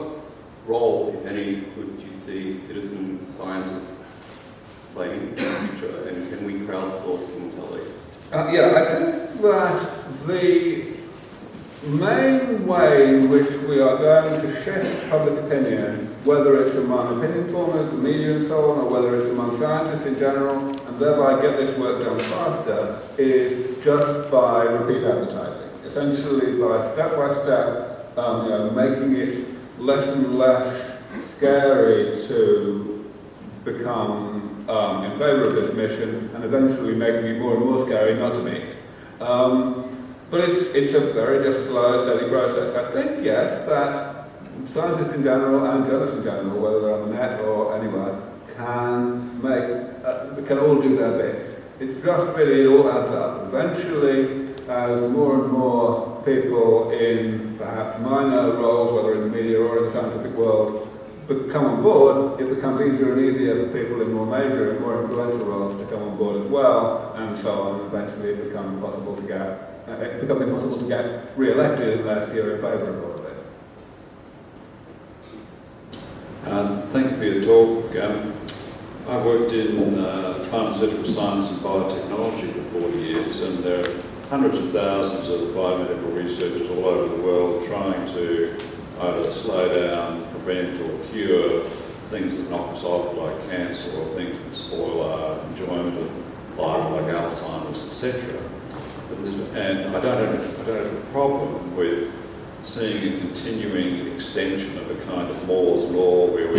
role, if any, could you see citizen scientists playing in the future, and can we crowdsource intelligence? I think that the main way in which we are going to shift public opinion, whether it's among opinion formers, the media and so on, or whether it's among scientists in general, and thereby get this work done faster, is just by repeat advertising. Essentially by step, making it less and less scary to become in favour of this mission, and eventually making it more and more scary not to be. But it's a very just slow, steady process. I think, yes, that scientists in general and journalists in general, whether they're on the net or anywhere, can all do their bit. It's just really, it all adds up. Eventually, as more and more people in perhaps minor roles, whether in the media or in the scientific world, come on board, it becomes easier and easier for people in more major and more influential roles to come on board as well, and so on. Eventually it becomes impossible to get re-elected unless you're in favour of all of it. Thank you for your talk. I've worked in pharmaceutical science and biotechnology for 40 years, and there are hundreds of thousands of biomedical researchers all over the world trying to either slow down, prevent or cure things that knock us off like cancer, or things that spoil our enjoyment of life like Alzheimer's, etc. And I don't have a problem with seeing a continuing extension of a kind of Moore's law where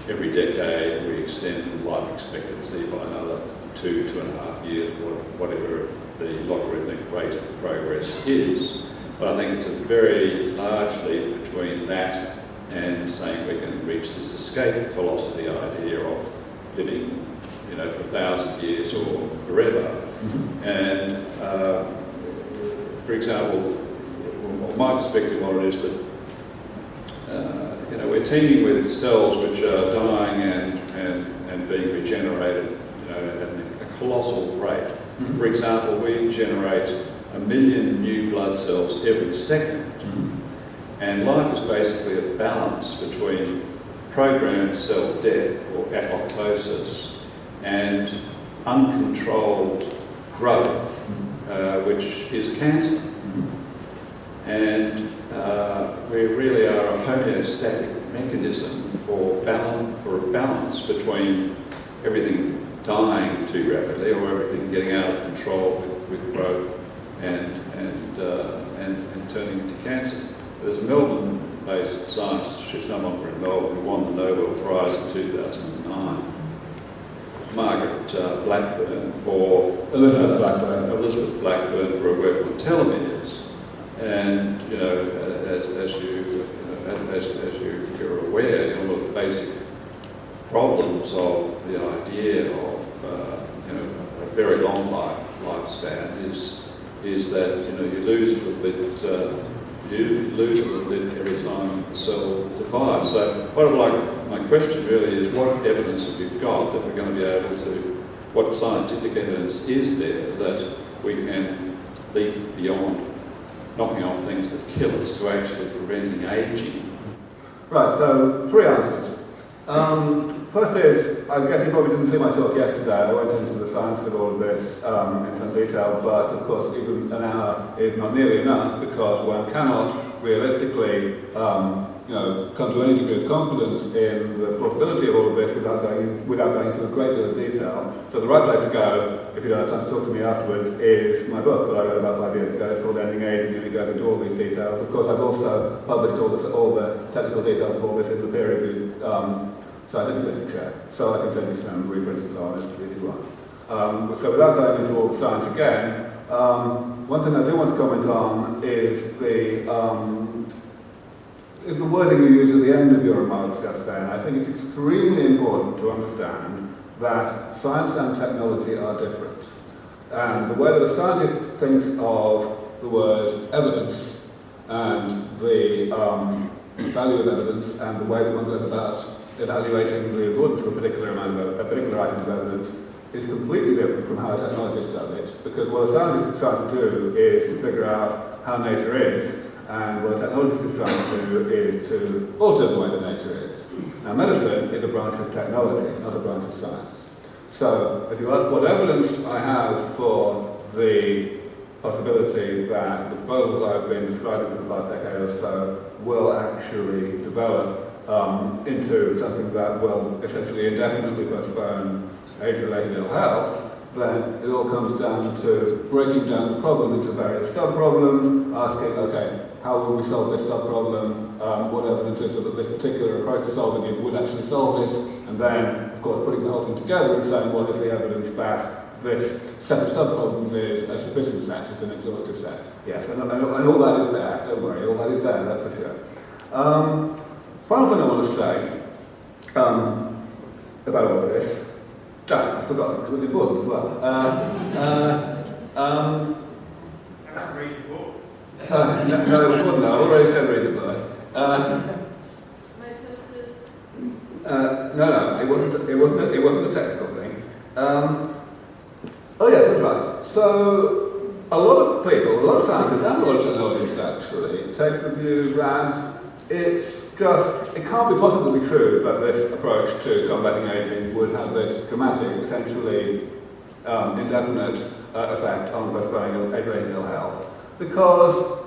every decade we extend life expectancy by another 2.5 years, whatever the logarithmic rate of progress is. But I think it's a very large leap between that and saying we can reach this escape velocity idea of living, for 1,000 years or forever. Mm-hmm. And for example, from my perspective, what it is that we're teeming with cells which are dying and being regenerated, at a colossal rate. Mm-hmm. For example, we generate 1 million new blood cells every second. Mm-hmm. And life is basically a balance between programmed cell death or apoptosis and uncontrolled growth, which is cancer. Mm-hmm. And we really are a homeostatic mechanism for a balance between everything dying too rapidly or everything getting out of control with growth and turning into cancer. There's a Melbourne-based scientist, she's no longer in Melbourne, who won the Nobel Prize in 2009, Margaret Blackburn, for Elizabeth Blackburn for her work on telomeres. And as you're aware, one of the basic problems of the idea of a very long lifespan is that you lose a little bit. You lose a little bit every time the cell divides. So my question really is, what evidence have you got that we're going to be able to, what scientific evidence is there that we can leap beyond knocking off things that kill us to actually preventing aging? Right, so 3 answers. First is, I guess you probably didn't see my talk yesterday. I went into the science of all of this in some detail, but of course even an hour is not nearly enough because one cannot realistically come to any degree of confidence in the plausibility of all of this without going into a great deal of detail. So the right place to go, if you don't have time to talk to me afterwards, is my book that I wrote about 5 years ago. It's called Ending Aging, and it goes into all these details. Of course, I've also published all the technical details of all this in the peer-reviewed scientific literature, so I can send you some reprints and so on if you want. So without going into all the science again, one thing I do want to comment on is the wording you use at the end of your remarks just then. I think it's extremely important to understand that science and technology are different. And the way that a scientist thinks of the word evidence and the value of evidence and the way that one goes about evaluating the importance of a particular item of evidence is completely different from how a technologist does it. Because what a scientist is trying to do is to figure out how nature is, and what a technologist is trying to do is to alter the way that nature is. Now, medicine is a branch of technology, not a branch of science. So, if you ask what evidence I have for the possibility that the proposals I've been describing for the past decade or so will actually develop into something that will essentially indefinitely postpone age-related ill health, then it all comes down to breaking down the problem into various sub-problems, asking, okay, how will we solve this sub-problem, what evidence is that this particular approach to solving it would actually solve it, and then, of course, putting the whole thing together and saying, what is the evidence that this set of sub-problems is a sufficient set, it's an exhaustive set. Yes, and all that is there, don't worry, all that is there, that's for sure. Final thing I want to say about all of this, I forgot, it was important as well. No, it wasn't. I already said read the book. Mitosis? No, it wasn't a technical thing. Oh yes, that's right. So a lot of people, a lot of scientists and a lot of technologists actually take the view that it can't be possibly true that this approach to combating aging would have this dramatic, potentially indefinite effect on postponing aging ill health. Because,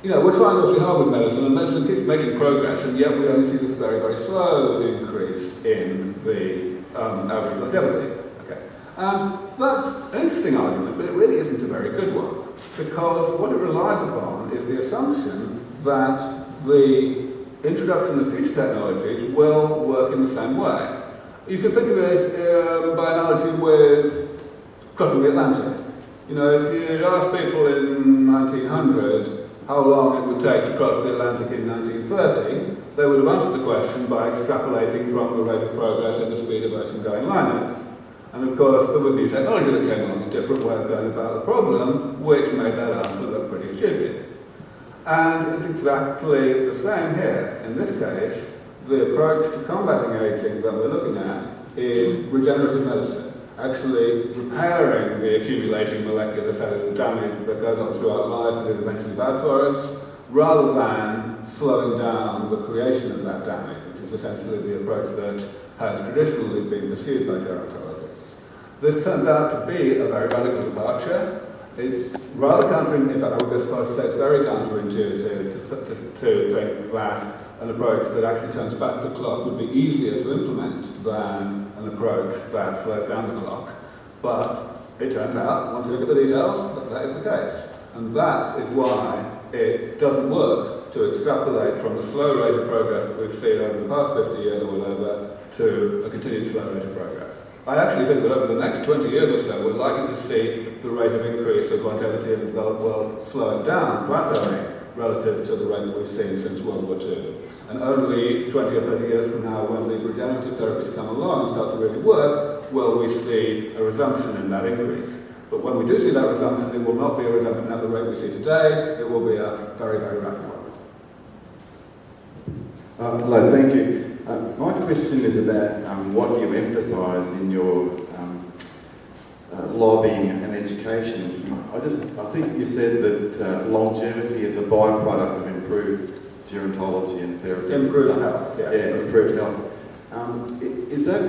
we're trying awfully hard with medicine, and medicine keeps making progress, and yet we only see this very, very slow increase in the average longevity. Okay. And that's an interesting argument, but it really isn't a very good one, because what it relies upon is the assumption that the introduction of future technologies will work in the same way. You can think of it by analogy with crossing the Atlantic. If you'd asked people in 1900 how long it would take to cross the Atlantic in 1930, they would have answered the question by extrapolating from the rate of progress and the speed of ocean-going liners. And of course, there was new technology that came along, a different way of going about the problem, which made that answer look pretty stupid. And it's exactly the same here. In this case, the approach to combating aging that we're looking at is regenerative medicine, actually repairing the accumulating molecular cellular damage that goes on throughout life and is eventually bad for us, rather than slowing down the creation of that damage, which is essentially the approach that has traditionally been pursued by gerontologists. This turns out to be a very radical departure. It's rather counterintuitive, in fact I would go as far as to say it's very counterintuitive to think that an approach that actually turns back the clock would be easier to implement than an approach that slows down the clock. But it turns out, once you look at the details, that is the case. And that is why it doesn't work to extrapolate from the slow rate of progress that we've seen over the past 50 years or whatever to a continued slow rate of progress. I actually think that over the next 20 years or so, we're likely to see the rate of increase of longevity in the developed world slowing down, plateauing, relative to the rate that we've seen since World War II. And only 20 or 30 years from now, when these regenerative therapies come along and start to really work, will we see a resumption in that increase. But when we do see that resumption, it will not be a resumption at the rate we see today, it will be a very, very rapid one. Hello, thank you. My question is about what you emphasise in your lobbying and education. I think you said that longevity is a byproduct of improved gerontology and therapy. Improved health, yeah. Yeah, improved health. Is that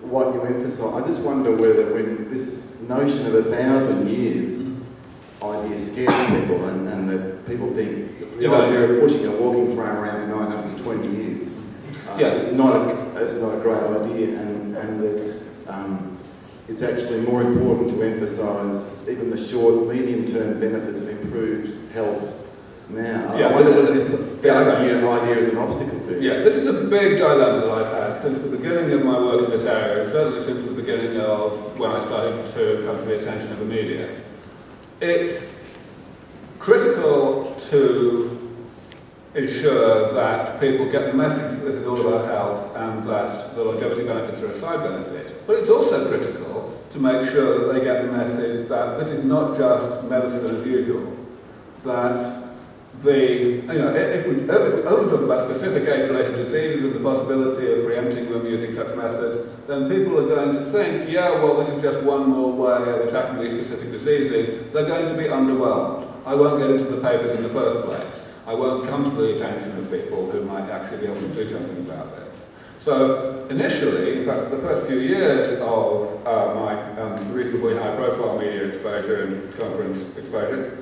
what you emphasise? I just wonder whether when this notion of 1,000 years idea scares people and that people think the idea of pushing a walking frame around for 920 years is not a great idea, and that it's actually more important to emphasise even the short, medium-term benefits of improved health now. I wonder whether this 1,000-year idea is an obstacle to you. Yeah, this is a big dilemma that I've had since the beginning of my work in this area, and certainly since the beginning of when I started to come to the attention of the media. It's critical to ensure that people get the message that this is all about health and that the longevity benefits are a side benefit. But it's also critical to make sure that they get the message that this is not just medicine as usual. That if we only talk about specific age-related diseases and the possibility of preempting them using such methods, then people are going to think, yeah, well, this is just one more way of attacking these specific diseases. They're going to be underwhelmed. I won't get into the papers in the first place. I won't come to the attention of people who might actually be able to do something about this. So initially, in fact, the first few years of my reasonably high-profile media exposure and conference exposure,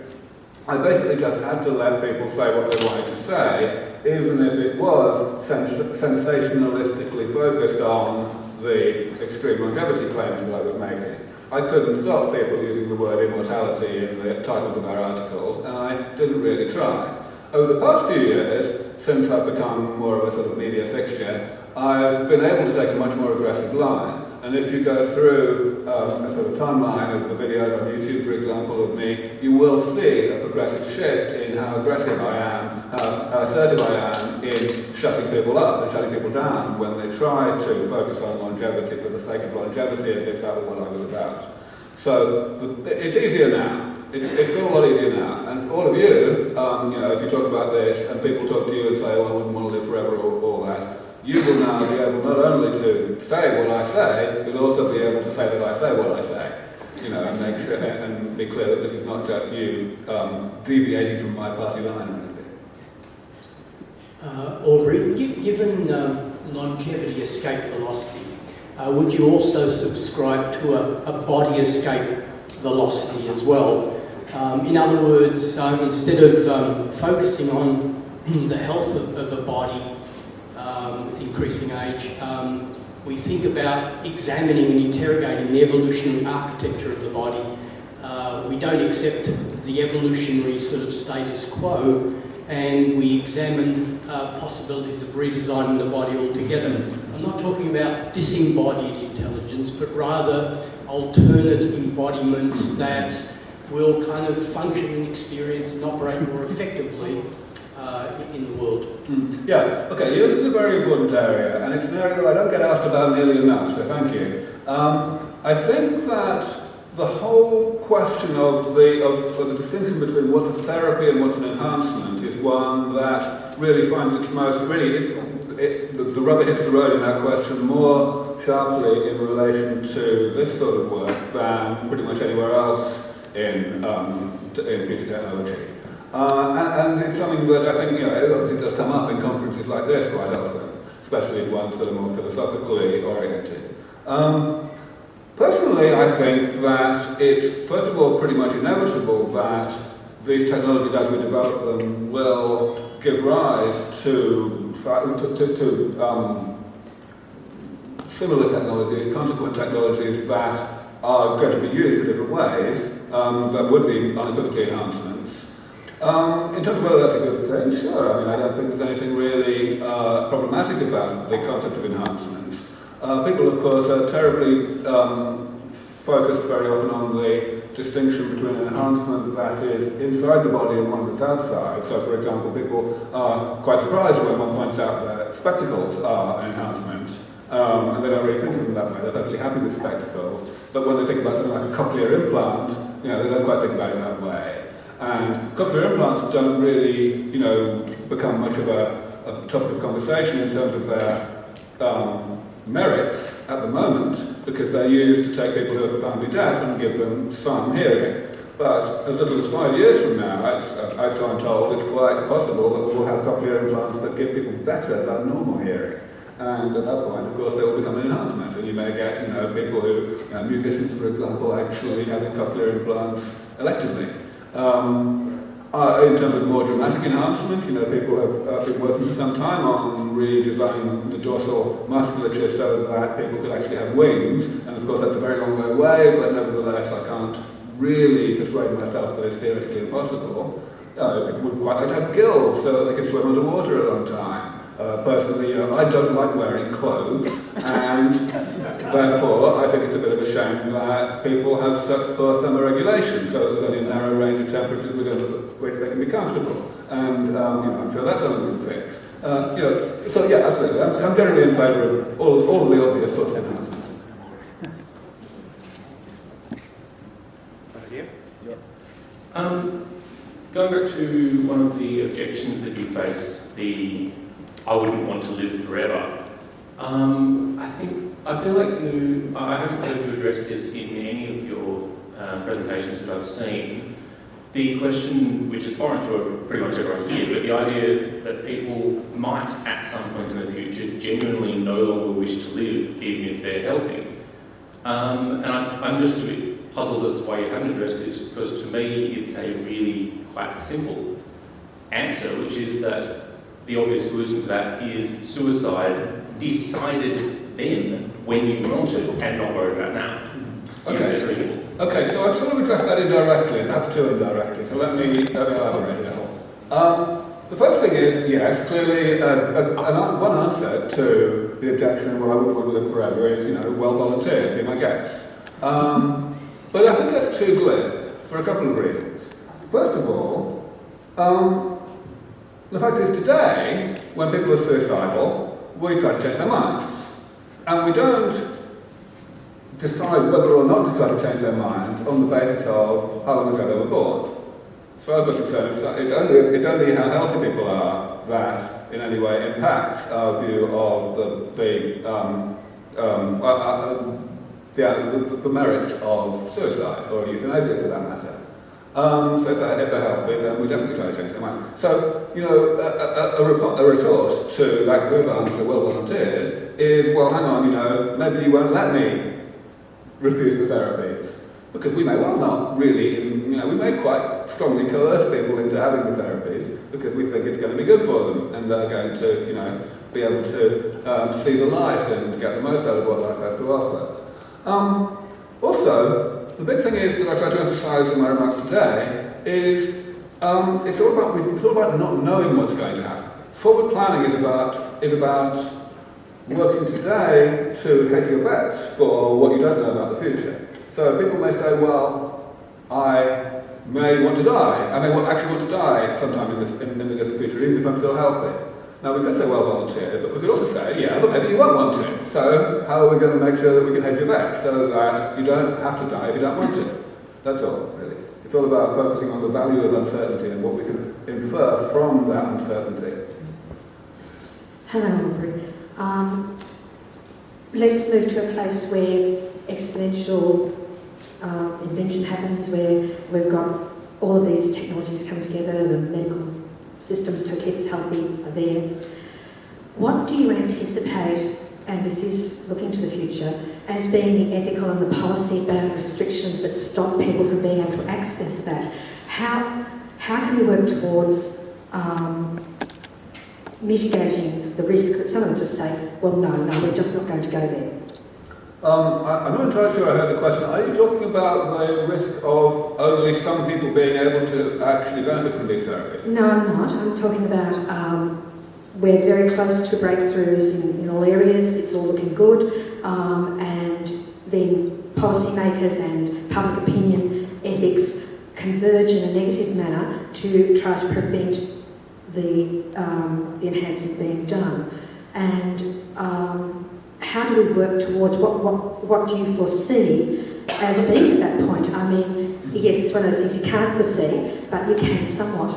I basically just had to let people say what they wanted to say, even if it was sensationalistically focused on the extreme longevity claims that I was making. I couldn't stop people using the word immortality in the titles of our articles, and I didn't really try. Over the past few years, since I've become more of a sort of media fixture, I've been able to take a much more aggressive line. And if you go through a sort of timeline of the videos on YouTube, for example, of me, you will see a progressive shift in how aggressive I am, how assertive I am in shutting people up and shutting people down when they try to focus on longevity for the sake of longevity as if that were what I was about. So it's easier now. it's got a lot easier now. And for all of you, if you talk about this and people talk to you and say, well, I wouldn't want to live forever or all that, you will now be able not only to say what I say, but also be able to say that I say what I say. And make sure, and be clear that this is not just you deviating from my party line or anything. Aubrey, given longevity escape velocity, would you also subscribe to a body escape velocity as well? In other words, instead of focusing on the health of the body with increasing age, we think about examining and interrogating the evolutionary architecture of the body. We don't accept the evolutionary sort of status quo, and we examine possibilities of redesigning the body altogether. I'm not talking about disembodied intelligence, but rather alternate embodiments that will kind of function and experience and operate more effectively in the world. Yeah, okay, this is a very important area, and it's an area that I don't get asked about nearly enough, so thank you. I think that the whole question of the distinction between what's a therapy and what's an enhancement is one that really finds its most, the rubber hits the road in that question more sharply in relation to this sort of work than pretty much anywhere else in future technology. And it's something that I think, it does come up in conferences like this quite often, especially in ones that are more philosophically oriented. Personally, I think that it's, first of all, pretty much inevitable that these technologies, as we develop them, will give rise to similar technologies, consequent technologies that are going to be used in different ways, that would be unequivocally enhancements. In terms of whether that's a good thing, sure. I mean, I don't think there's anything really problematic about the concept of enhancements. People, of course, are terribly focused very often on the distinction between an enhancement that is inside the body and one that's outside. So, for example, people are quite surprised when one points out that spectacles are an enhancement. And they don't really think of them that way. They're perfectly happy with spectacles. But when they think about something like a cochlear implant, they don't quite think about it that way. And cochlear implants don't really, become much of a topic of conversation in terms of their merits at the moment, because they're used to take people who are profoundly deaf and give them some hearing. But as little as 5 years from now, I'm told, it's quite possible that we will have cochlear implants that give people better than normal hearing. And at that point, of course, they will become an enhancement. And you may get, people who, musicians, for example, actually having cochlear implants electively. In terms of more dramatic enhancements, people have been working for some time on redesigning the dorsal musculature so that people could actually have wings. And of course, that's a very long way away, but nevertheless, I can't really persuade myself that it's theoretically impossible. People would quite like to have gills so that they could swim underwater a long time. Personally, I don't like wearing clothes, and therefore I think it's a bit of a shame that people have such poor thermoregulation, so there's only a narrow range of temperatures within which they can be comfortable. And I'm sure that's something we can fix. So yeah, absolutely. I'm generally in favour of all of the obvious sorts of enhancements. Over here? Yes. Going back to one of the objections that you face, I wouldn't want to live forever. I feel like I haven't heard you address this in any of your presentations that I've seen. The question, which is foreign to pretty much everyone here, but the idea that people might, at some point in the future, genuinely no longer wish to live, even if they're healthy. And I'm just a bit puzzled as to why you haven't addressed this, because to me it's a really quite simple answer, which is that the obvious solution to that is suicide decided then, when you want it, and not worried about now. Okay, so I've sort of addressed that indirectly, and up to indirectly, so let me elaborate a little. The first thing is, yes, clearly one answer to the objection, well, I wouldn't want to live forever, is, well volunteered, be my guest. But I think that's too glib, for a couple of reasons. First of all, the fact is today, when people are suicidal, we try to change their minds. And we don't decide whether or not to try to change their minds on the basis of how long ago they were born. As far as we're concerned, it's only how healthy people are that in any way impacts our view of the merits of suicide, or euthanasia for that matter. So if they're healthy, then we definitely try to change their minds. So, a retort to that good answer, well volunteered, is, well, hang on, maybe you won't let me refuse the therapies. Because we may well not really, we may quite strongly coerce people into having the therapies because we think it's going to be good for them and they're going to, be able to see the light and get the most out of what life has to offer. Also, the big thing is that I try to emphasise in my remarks today is it's all about not knowing what's going to happen. Forward planning is about working today to hedge your bets for what you don't know about the future. So people may say, well, I may want to die. I may actually want to die sometime in the distant future, even if I'm still healthy. Now, we could say, well, volunteer, but we could also say, yeah, but maybe you won't want to. So how are we going to make sure that we can hedge your bets so that you don't have to die if you don't want to? That's all, really. It's all about focusing on the value of uncertainty and what we can infer from that uncertainty. Hello, Aubrey. Let's move to a place where exponential invention happens, where we've got all of these technologies coming together, the medical systems to keep us healthy are there. What do you anticipate, and this is looking to the future, as being the ethical and the policy-bound restrictions that stop people from being able to access that? How can we work towards mitigating the risk that someone will just say, well, no, we're just not going to go there? I'm not entirely sure I heard the question. Are you talking about the risk of only some people being able to actually benefit from these therapies? No, I'm not. I'm talking about we're very close to breakthroughs in all areas. It's all looking good. And then policymakers and public opinion ethics converge in a negative manner to try to prevent the enhancement being done. And how do we work towards what do you foresee as being at that point? I mean, yes, it's one of those things you can't foresee, but you can somewhat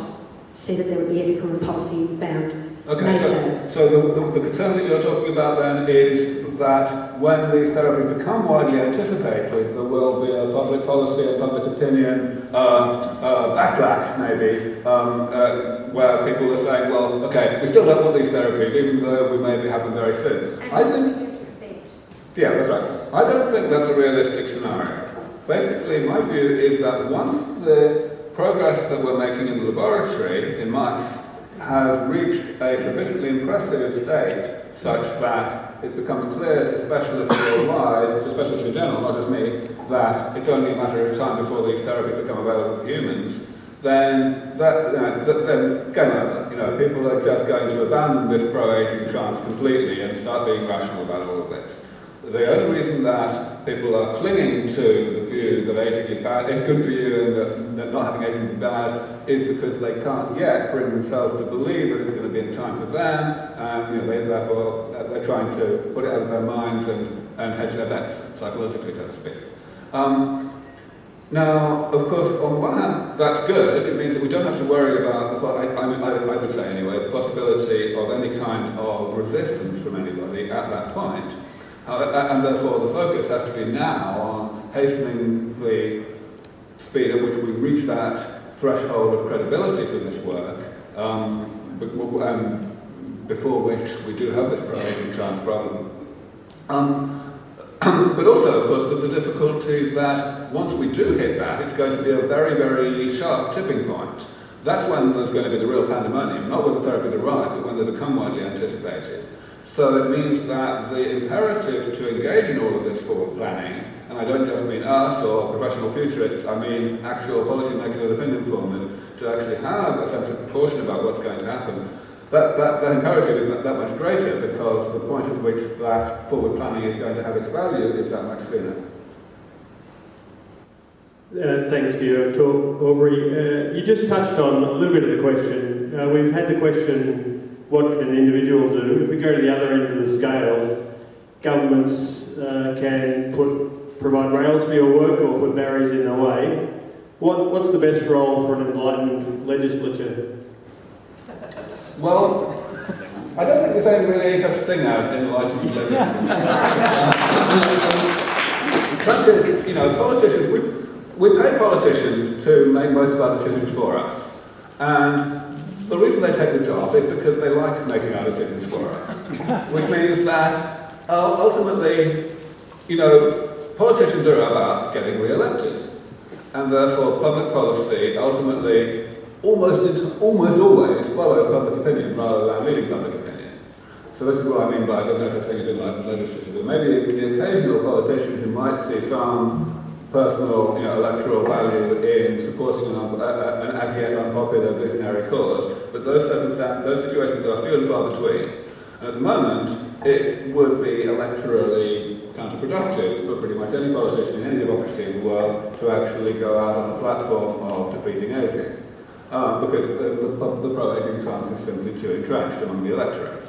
see that there would be ethical and policy-bound naysayers. So the concern that you're talking about then is that when these therapies become widely anticipated, there will be a public policy and public opinion backlash, maybe, where people are saying, well, okay, we still don't want these therapies, even though we may be having very soon. I think. Yeah, that's right. I don't think that's a realistic scenario. Basically, my view is that once the progress that we're making in the laboratory in mice has reached a sufficiently impressive state such that it becomes clear to specialists worldwide, to specialists in general, not just me, that it's only a matter of time before these therapies become available to humans, then then game over. People are just going to abandon this pro-aging chance completely and start being rational about all of this. The only reason that people are clinging to the views that aging is bad, it's good for you, and that not having aging is bad, is because they can't yet bring themselves to believe that it's going to be in time for them, and therefore they're trying to put it out of their minds and hedge their bets, psychologically, so to speak. Now, of course, on the one hand, that's good. It means that we don't have to worry about, I would say anyway, the possibility of any kind of resistance from anybody at that point. And therefore the focus has to be now on hastening the speed at which we reach that threshold of credibility for this work, before which we do have this pro-aging chance problem. But also, of course, there's the difficulty that once we do hit that, it's going to be a very, very sharp tipping point. That's when there's going to be the real pandemonium, not when the therapies arrive, but when they become widely anticipated. So it means that the imperative to engage in all of this forward planning, and I don't just mean us or professional futurists, I mean actual policymakers and opinion formers, to actually have a sense of proportion about what's going to happen, that imperative is that much greater because the point at which that forward planning is going to have its value is that much sooner. Thanks for your talk, Aubrey. You just touched on a little bit of the question. We've had the question, what can an individual do? If we go to the other end of the scale, governments can put provide rails for your work or put barriers in their way. What's the best role for an enlightened legislature? Well, I don't think there's really any such thing as enlightened legislation. The fact is, you know, politicians, we pay politicians to make most of our decisions for us. And the reason they take the job is because they like making our decisions for us. Which means that ultimately, you know, politicians are about getting re-elected. And therefore public policy ultimately almost always follows public opinion rather than leading public opinion. So this is what I mean by I don't know if I think it's enlightened legislature, but maybe the occasional politician who might see some personal, you know, electoral value in supporting an as yet unpopular visionary cause, but those situations are few and far between. And at the moment, it would be electorally counterproductive for pretty much any politician in any democracy in the world to actually go out on a platform of defeating ageing, because the pro-aging stance is simply too entrenched among the electorate.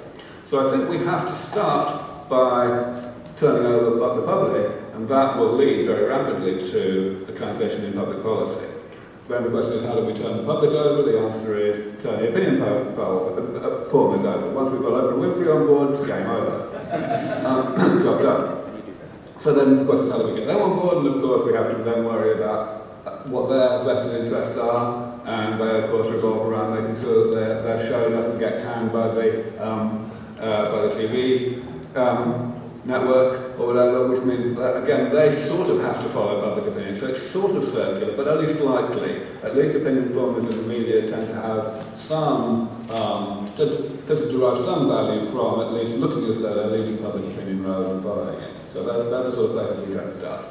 So I think we have to start by turning over the public, and that will lead very rapidly to a transition in public policy. Then the question is, how do we turn the public over? The answer is, turn the opinion poll form is over. Once we've got Oprah Winfrey on board, game over. Job done. So then the question is, how do we get them on board? And of course we have to then worry about what their vested interests are, and they of course revolve around making sure that their show doesn't get canned by the TV network or whatever, which means that, again, they sort of have to follow public opinion. So it's sort of circular, but only slightly. At least opinion formers in the media tend to have some, to derive some value from at least looking as though they're leading public opinion rather than following it. So that's the sort of place we can start.